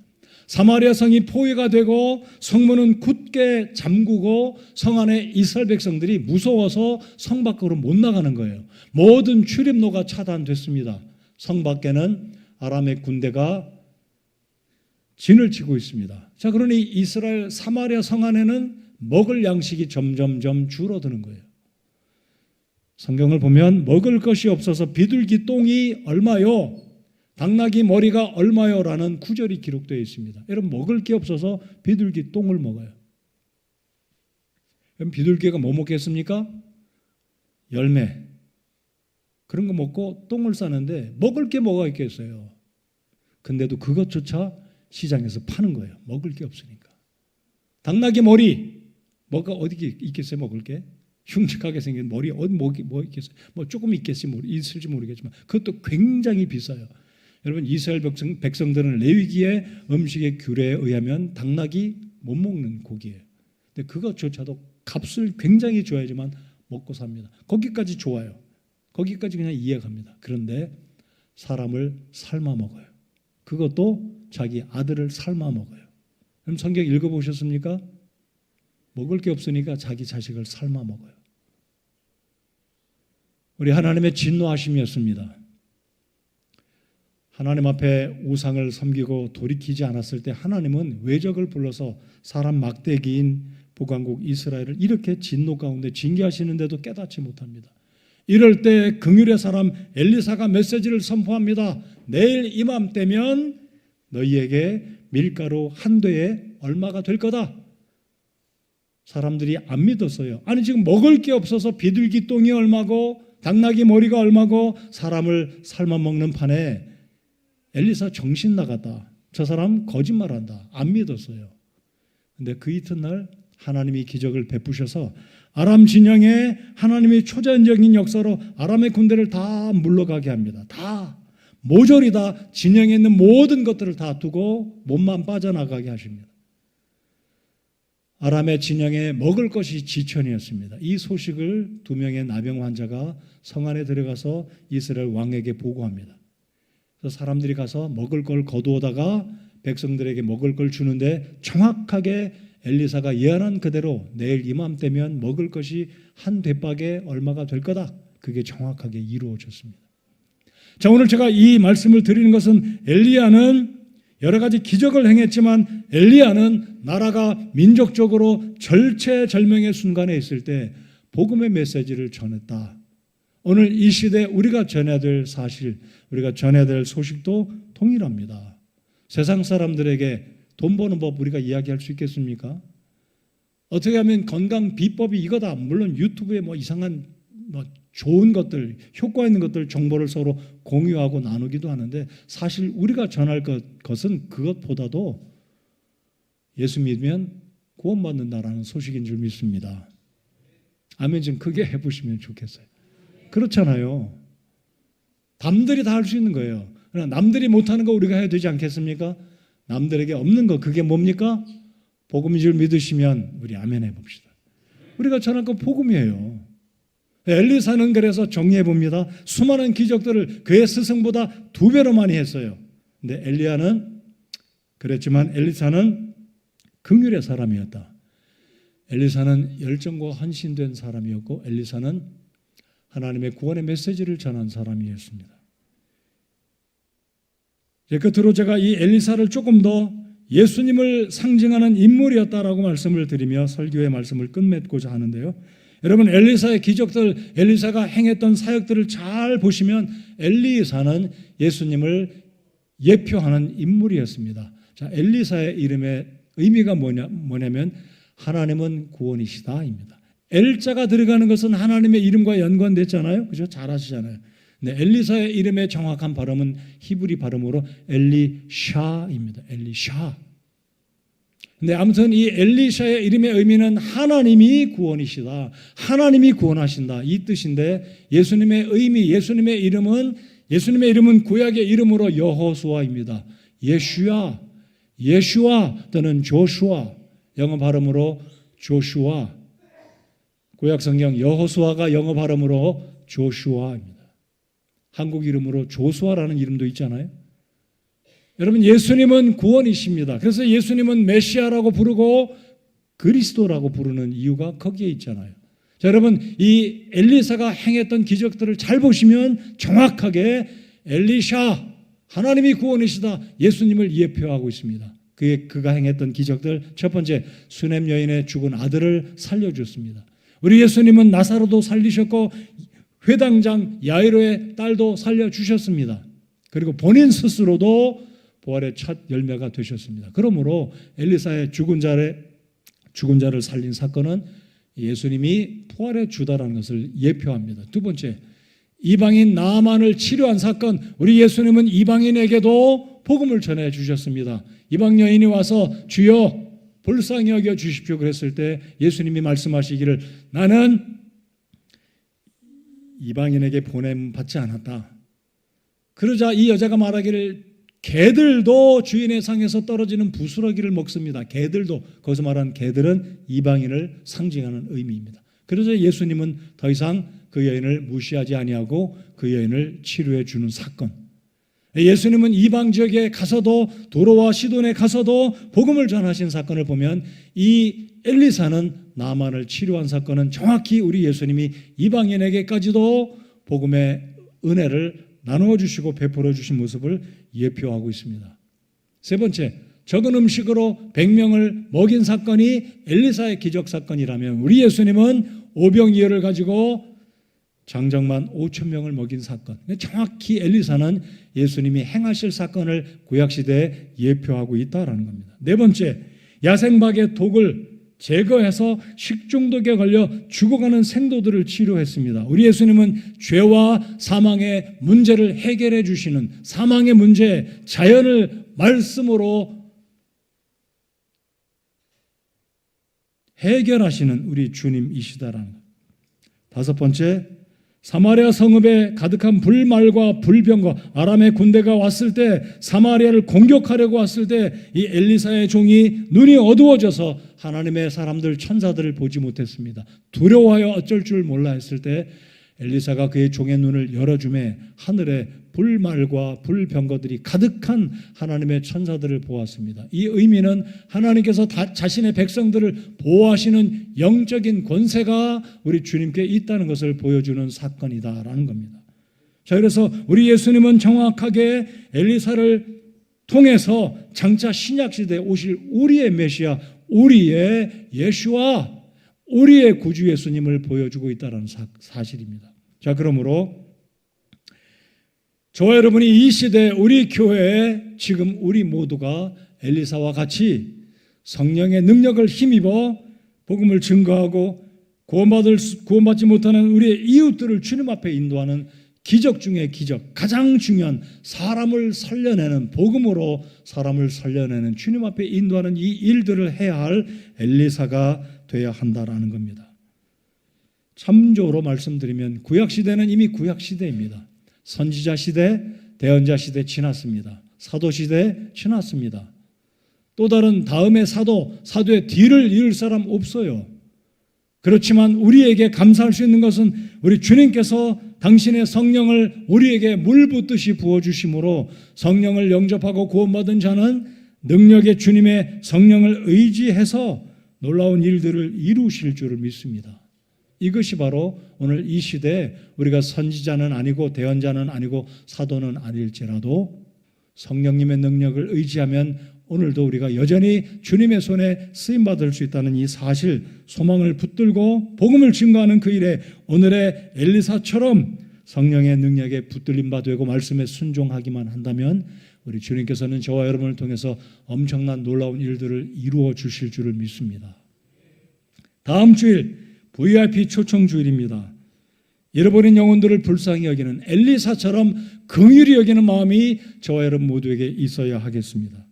사마리아 성이 포위가 되고 성문은 굳게 잠그고 성 안에 이스라엘 백성들이 무서워서 성 밖으로 못 나가는 거예요. 모든 출입로가 차단됐습니다. 성 밖에는 아람의 군대가 진을 치고 있습니다. 자, 그러니 이스라엘 사마리아 성 안에는 먹을 양식이 점점점 줄어드는 거예요. 성경을 보면 먹을 것이 없어서 비둘기 똥이 얼마요? 당나귀 머리가 얼마요? 라는 구절이 기록되어 있습니다. 여러분 먹을 게 없어서 비둘기 똥을 먹어요. 그럼 비둘기가 뭐 먹겠습니까? 열매. 그런 거 먹고 똥을 싸는데 먹을 게 뭐가 있겠어요? 근데도 그것조차 시장에서 파는 거예요. 먹을 게 없으니까. 당나귀 머리 뭐가 어디 있겠어요? 먹을 게 흉측하게 생긴 머리 어디 뭐 있겠어요? 뭐 조금 있을지 모르겠지만 그것도 굉장히 비싸요. 여러분 이스라엘 백성들은 레위기의 음식의 규례에 의하면 당나귀 못 먹는 고기예요. 근데 그것조차도 값을 굉장히 줘야지만 먹고 삽니다. 거기까지 좋아요. 거기까지 그냥 이해갑니다. 그런데 사람을 삶아 먹어요. 그것도 자기 아들을 삶아 먹어요. 그럼 성경 읽어보셨습니까? 먹을 게 없으니까 자기 자식을 삶아 먹어요. 우리 하나님의 진노하심이었습니다. 하나님 앞에 우상을 섬기고 돌이키지 않았을 때 하나님은 외적을 불러서 사람 막대기인 북왕국 이스라엘을 이렇게 진노 가운데 징계하시는데도 깨닫지 못합니다. 이럴 때 긍휼의 사람 엘리사가 메시지를 선포합니다. 내일 이맘때면 너희에게 밀가루 한 되에 얼마가 될 거다. 사람들이 안 믿었어요. 아니 지금 먹을 게 없어서 비둘기 똥이 얼마고 당나귀 머리가 얼마고 사람을 삶아 먹는 판에 엘리사 정신 나갔다. 저 사람 거짓말한다. 안 믿었어요. 근데 그 이튿날 하나님이 기적을 베푸셔서 아람 진영에 하나님의 초자연적인 역사로 아람의 군대를 다 물러가게 합니다. 다 모조리 다 진영에 있는 모든 것들을 다 두고 몸만 빠져나가게 하십니다. 아람의 진영에 먹을 것이 지천이었습니다. 이 소식을 2명의 나병 환자가 성 안에 들어가서 이스라엘 왕에게 보고합니다. 그래서 사람들이 가서 먹을 걸 거두어다가 백성들에게 먹을 걸 주는데 정확하게 엘리사가 예언한 그대로 내일 이맘때면 먹을 것이 한 대박에 얼마가 될 거다. 그게 정확하게 이루어졌습니다. 자, 오늘 제가 이 말씀을 드리는 것은 엘리야는 여러 가지 기적을 행했지만 엘리야는 나라가 민족적으로 절체절명의 순간에 있을 때 복음의 메시지를 전했다. 오늘 이 시대에 우리가 전해야 될 사실, 우리가 전해야 될 소식도 동일합니다. 세상 사람들에게 돈 버는 법 우리가 이야기할 수 있겠습니까? 어떻게 하면 건강 비법이 이거다. 물론 유튜브에 뭐 이상한 좋은 것들, 효과 있는 것들 정보를 서로 공유하고 나누기도 하는데 사실 우리가 전할 것은 그것보다도 예수 믿으면 구원받는다라는 소식인 줄 믿습니다. 아멘 좀 크게 해보시면 좋겠어요. 그렇잖아요. 남들이 다 할 수 있는 거예요. 그러나 남들이 못하는 거 우리가 해야 되지 않겠습니까? 남들에게 없는 거 그게 뭡니까? 복음인 줄 믿으시면 우리 아멘 해봅시다. 우리가 전할 건 복음이에요. 엘리사는 그래서 정리해 봅니다. 수많은 기적들을 그의 스승보다 2배로 많이 했어요. 근데 엘리야는 그랬지만 엘리사는 긍휼의 사람이었다. 엘리사는 열정과 헌신된 사람이었고 엘리사는 하나님의 구원의 메시지를 전한 사람이었습니다. 끝으로 제가 이 엘리사를 조금 더 예수님을 상징하는 인물이었다라고 말씀을 드리며 설교의 말씀을 끝맺고자 하는데요. 여러분, 엘리사의 기적들, 엘리사가 행했던 사역들을 잘 보시면 엘리사는 예수님을 예표하는 인물이었습니다. 자, 엘리사의 이름의 의미가 뭐냐면 하나님은 구원이시다입니다. 엘자가 들어가는 것은 하나님의 이름과 연관됐잖아요. 그죠? 잘 아시잖아요. 네, 엘리사의 이름의 정확한 발음은 히브리 발음으로 엘리샤입니다. 엘리샤. 근데 아무튼 이 엘리샤의 이름의 의미는 하나님이 구원이시다, 하나님이 구원하신다, 이 뜻인데 예수님의 의미, 예수님의 이름은 구약의 이름으로 여호수아입니다. 예슈아 또는 조슈아, 영어 발음으로 조슈아. 구약 성경 여호수아가 영어 발음으로 조슈아입니다. 한국 이름으로 조수아라는 이름도 있잖아요. 여러분, 예수님은 구원이십니다. 그래서 예수님은 메시아라고 부르고 그리스도라고 부르는 이유가 거기에 있잖아요. 자, 여러분, 이 엘리사가 행했던 기적들을 잘 보시면 정확하게 엘리샤, 하나님이 구원이시다, 예수님을 예표하고 있습니다. 그가 행했던 기적들, 첫 번째, 수넴 여인의 죽은 아들을 살려줬습니다. 우리 예수님은 나사로도 살리셨고 회당장 야이로의 딸도 살려주셨습니다. 그리고 본인 스스로도 부활의 첫 열매가 되셨습니다. 그러므로 엘리사의 죽은 자를 살린 사건은 예수님이 부활의 주다라는 것을 예표합니다. 두 번째, 이방인 나아만을 치료한 사건, 우리 예수님은 이방인에게도 복음을 전해 주셨습니다. 이방 여인이 와서 주여 불쌍히 여겨 주십시오 그랬을 때 예수님이 말씀하시기를 나는 이방인에게 보냄받지 않았다. 그러자 이 여자가 말하기를 개들도 주인의 상에서 떨어지는 부스러기를 먹습니다. 개들도, 거기서 말하는 개들은 이방인을 상징하는 의미입니다. 그래서 예수님은 더 이상 그 여인을 무시하지 아니하고 그 여인을 치료해 주는 사건. 예수님은 이방 지역에 가서도, 도로와 시돈에 가서도 복음을 전하신 사건을 보면 이 엘리사는 나만을 치료한 사건은 정확히 우리 예수님이 이방인에게까지도 복음의 은혜를 나누어 주시고 베풀어 주신 모습을 예표하고 있습니다. 세 번째, 적은 음식으로 100명을 먹인 사건이 엘리사의 기적 사건이라면 우리 예수님은 오병이어를 가지고 장정만 5,000명을 먹인 사건. 정확히 엘리사는 예수님이 행하실 사건을 구약시대에 예표하고 있다는 겁니다. 네 번째, 야생박의 독을 제거해서 식중독에 걸려 죽어가는 생도들을 치료했습니다. 우리 예수님은 죄와 사망의 문제를 해결해 주시는, 사망의 문제, 자연을 말씀으로 해결하시는 우리 주님이시다라는 것. 다섯 번째, 사마리아 성읍에 가득한 불말과 불병과 아람의 군대가 왔을 때, 사마리아를 공격하려고 왔을 때 이 엘리사의 종이 눈이 어두워져서 하나님의 사람들, 천사들을 보지 못했습니다. 두려워하여 어쩔 줄 몰라 했을 때 엘리사가 그의 종의 눈을 열어주매 하늘에 불말과 불병거들이 가득한 하나님의 천사들을 보았습니다. 이 의미는 하나님께서 자신의 백성들을 보호하시는 영적인 권세가 우리 주님께 있다는 것을 보여주는 사건이다라는 겁니다. 자, 그래서 우리 예수님은 정확하게 엘리사를 통해서 장차 신약시대에 오실 우리의 메시아, 우리의 예수와 우리의 구주 예수님을 보여주고 있다는 사실입니다. 자, 그러므로 저와 여러분이 이 시대 우리 교회에 지금 우리 모두가 엘리사와 같이 성령의 능력을 힘입어 복음을 증거하고 구원받지 못하는 우리의 이웃들을 주님 앞에 인도하는 기적 중의 기적, 가장 중요한 사람을 살려내는, 복음으로 사람을 살려내는, 주님 앞에 인도하는 이 일들을 해야 할 엘리사가 돼야 한다라는 겁니다. 참조로 말씀드리면 구약시대는 이미 구약시대입니다. 선지자 시대, 대언자 시대 지났습니다. 사도 시대 지났습니다. 또 다른 다음의 사도의 뒤를 이을 사람 없어요. 그렇지만 우리에게 감사할 수 있는 것은 우리 주님께서 당신의 성령을 우리에게 물 붓듯이 부어주심으로 성령을 영접하고 구원받은 자는 능력의 주님의 성령을 의지해서 놀라운 일들을 이루실 줄을 믿습니다. 이것이 바로 오늘 이 시대에 우리가 선지자는 아니고 대언자는 아니고 사도는 아닐지라도 성령님의 능력을 의지하면 오늘도 우리가 여전히 주님의 손에 쓰임받을 수 있다는 이 사실, 소망을 붙들고 복음을 증거하는 그 일에 오늘의 엘리사처럼 성령의 능력에 붙들림 바 되고 말씀에 순종하기만 한다면 우리 주님께서는 저와 여러분을 통해서 엄청난 놀라운 일들을 이루어 주실 줄을 믿습니다. 다음 주일 VIP 초청 주일입니다. 잃어버린 영혼들을 불쌍히 여기는 엘리사처럼 긍휼히 여기는 마음이 저와 여러분 모두에게 있어야 하겠습니다.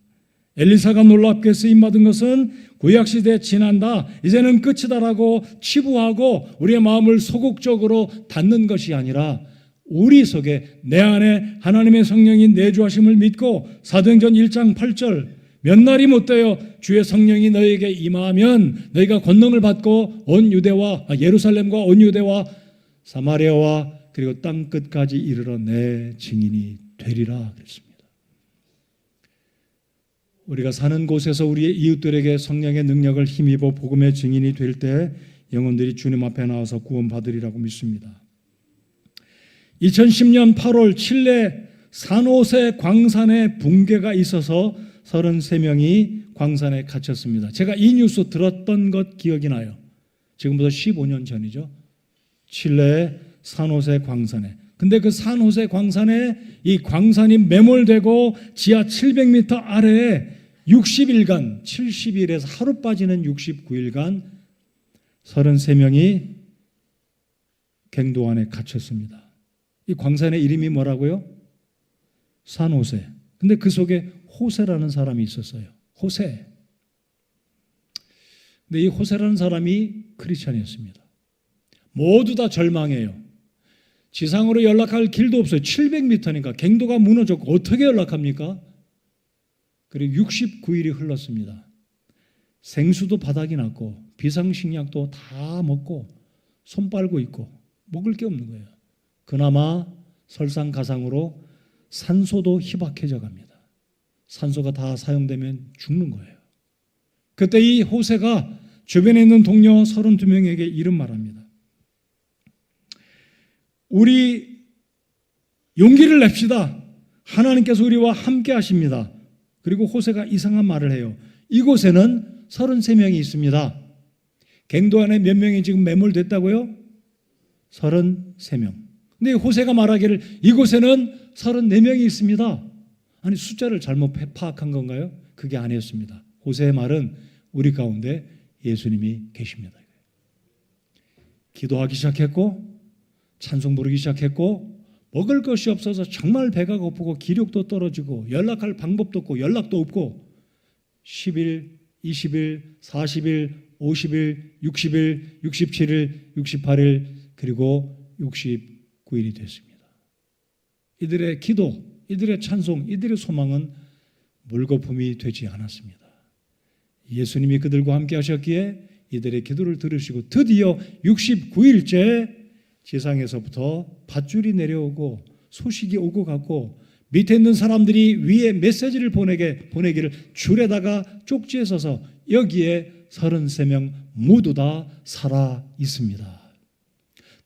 엘리사가 놀랍게 쓰임받은 것은 구약시대에 지난다, 이제는 끝이다라고 치부하고 우리의 마음을 소극적으로 닫는 것이 아니라 우리 속에 내 안에 하나님의 성령이 내주하심을 믿고 사도행전 1장 8절 몇 날이 못되어 주의 성령이 너에게 임하면 너희가 권능을 받고 온 유대와 예루살렘과 온 유대와 사마리아와 그리고 땅 끝까지 이르러 내 증인이 되리라 그랬습니다. 우리가 사는 곳에서 우리의 이웃들에게 성령의 능력을 힘입어 복음의 증인이 될 때 영혼들이 주님 앞에 나와서 구원받으리라고 믿습니다. 2010년 8월 칠레 산호세 광산에 붕괴가 있어서 33명이 광산에 갇혔습니다. 제가 이 뉴스 들었던 것 기억이 나요. 지금부터 15년 전이죠. 칠레 산호세 광산에. 근데 그 산호세 광산에 이 광산이 매몰되고 지하 700m 아래에 60일간, 70일에서 하루 빠지는 69일간 33명이 갱도 안에 갇혔습니다. 이 광산의 이름이 뭐라고요? 산호세. 근데 그 속에 호세라는 사람이 있었어요. 호세. 근데 이 호세라는 사람이 크리스찬이었습니다. 모두 다 절망해요. 지상으로 연락할 길도 없어요. 700m니까 갱도가 무너졌고 어떻게 연락합니까? 그리고 69일이 흘렀습니다. 생수도 바닥이 났고 비상식약도 다 먹고 손 빨고 있고 먹을 게 없는 거예요. 그나마 설상가상으로 산소도 희박해져 갑니다. 산소가 다 사용되면 죽는 거예요. 그때 이 호세가 주변에 있는 동료 32명에게 이런 말합니다. 우리 용기를 냅시다. 하나님께서 우리와 함께 하십니다. 그리고 호세가 이상한 말을 해요. 이곳에는 33명이 있습니다. 갱도 안에 몇 명이 지금 매몰됐다고요? 33명. 근데 호세가 말하기를 이곳에는 34명이 있습니다. 아니 숫자를 잘못 파악한 건가요? 그게 아니었습니다. 호세의 말은 우리 가운데 예수님이 계십니다. 기도하기 시작했고 찬송 부르기 시작했고 먹을 것이 없어서 정말 배가 고프고 기력도 떨어지고 연락할 방법도 없고 연락도 없고 10일, 20일, 40일, 50일, 60일, 67일, 68일 그리고 69일이 됐습니다. 이들의 기도, 이들의 찬송, 이들의 소망은 물거품이 되지 않았습니다. 예수님이 그들과 함께 하셨기에 이들의 기도를 들으시고 드디어 69일째 지상에서부터 밧줄이 내려오고 소식이 오고 갔고 밑에 있는 사람들이 위에 메시지를 보내기를 줄에다가 쪽지에 써서 여기에 33명 모두 다 살아 있습니다.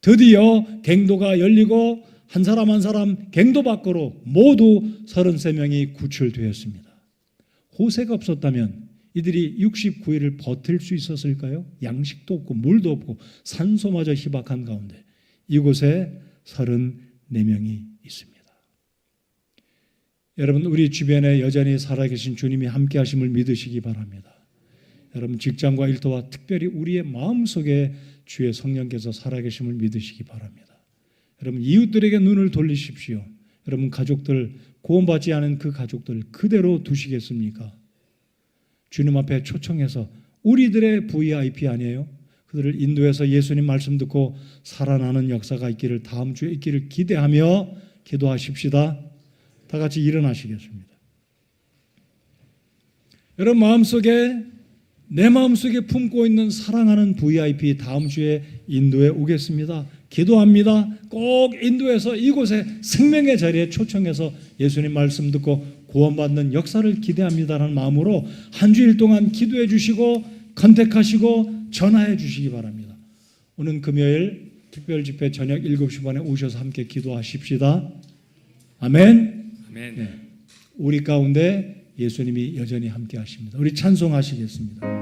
드디어 갱도가 열리고 한 사람 한 사람 갱도 밖으로 모두 33명이 구출되었습니다. 호세가 없었다면 이들이 69일을 버틸 수 있었을까요? 양식도 없고 물도 없고 산소마저 희박한 가운데 이곳에 34명이 있습니다. 여러분 우리 주변에 여전히 살아계신 주님이 함께 하심을 믿으시기 바랍니다. 여러분 직장과 일터와 특별히 우리의 마음속에 주의 성령께서 살아계심을 믿으시기 바랍니다. 여러분 이웃들에게 눈을 돌리십시오. 여러분 가족들 구원받지 않은 그 가족들 그대로 두시겠습니까? 주님 앞에 초청해서 우리들의 VIP 아니에요? 그들을 인도해서 예수님 말씀 듣고 살아나는 역사가 있기를 다음 주에 있기를 기대하며 기도하십시다. 다 같이 일어나시겠습니다. 여러분 마음속에 내 마음속에 품고 있는 사랑하는 VIP 다음 주에 인도에 오겠습니다. 기도합니다. 꼭 인도해서 이곳에 생명의 자리에 초청해서 예수님 말씀 듣고 구원받는 역사를 기대합니다라는 마음으로 한 주일 동안 기도해 주시고 컨택하시고 전화해 주시기 바랍니다. 오늘 금요일 특별집회 저녁 7시 반에 오셔서 함께 기도하십시다. 아멘. 아멘. 네. 우리 가운데 예수님이 여전히 함께 하십니다. 우리 찬송하시겠습니다.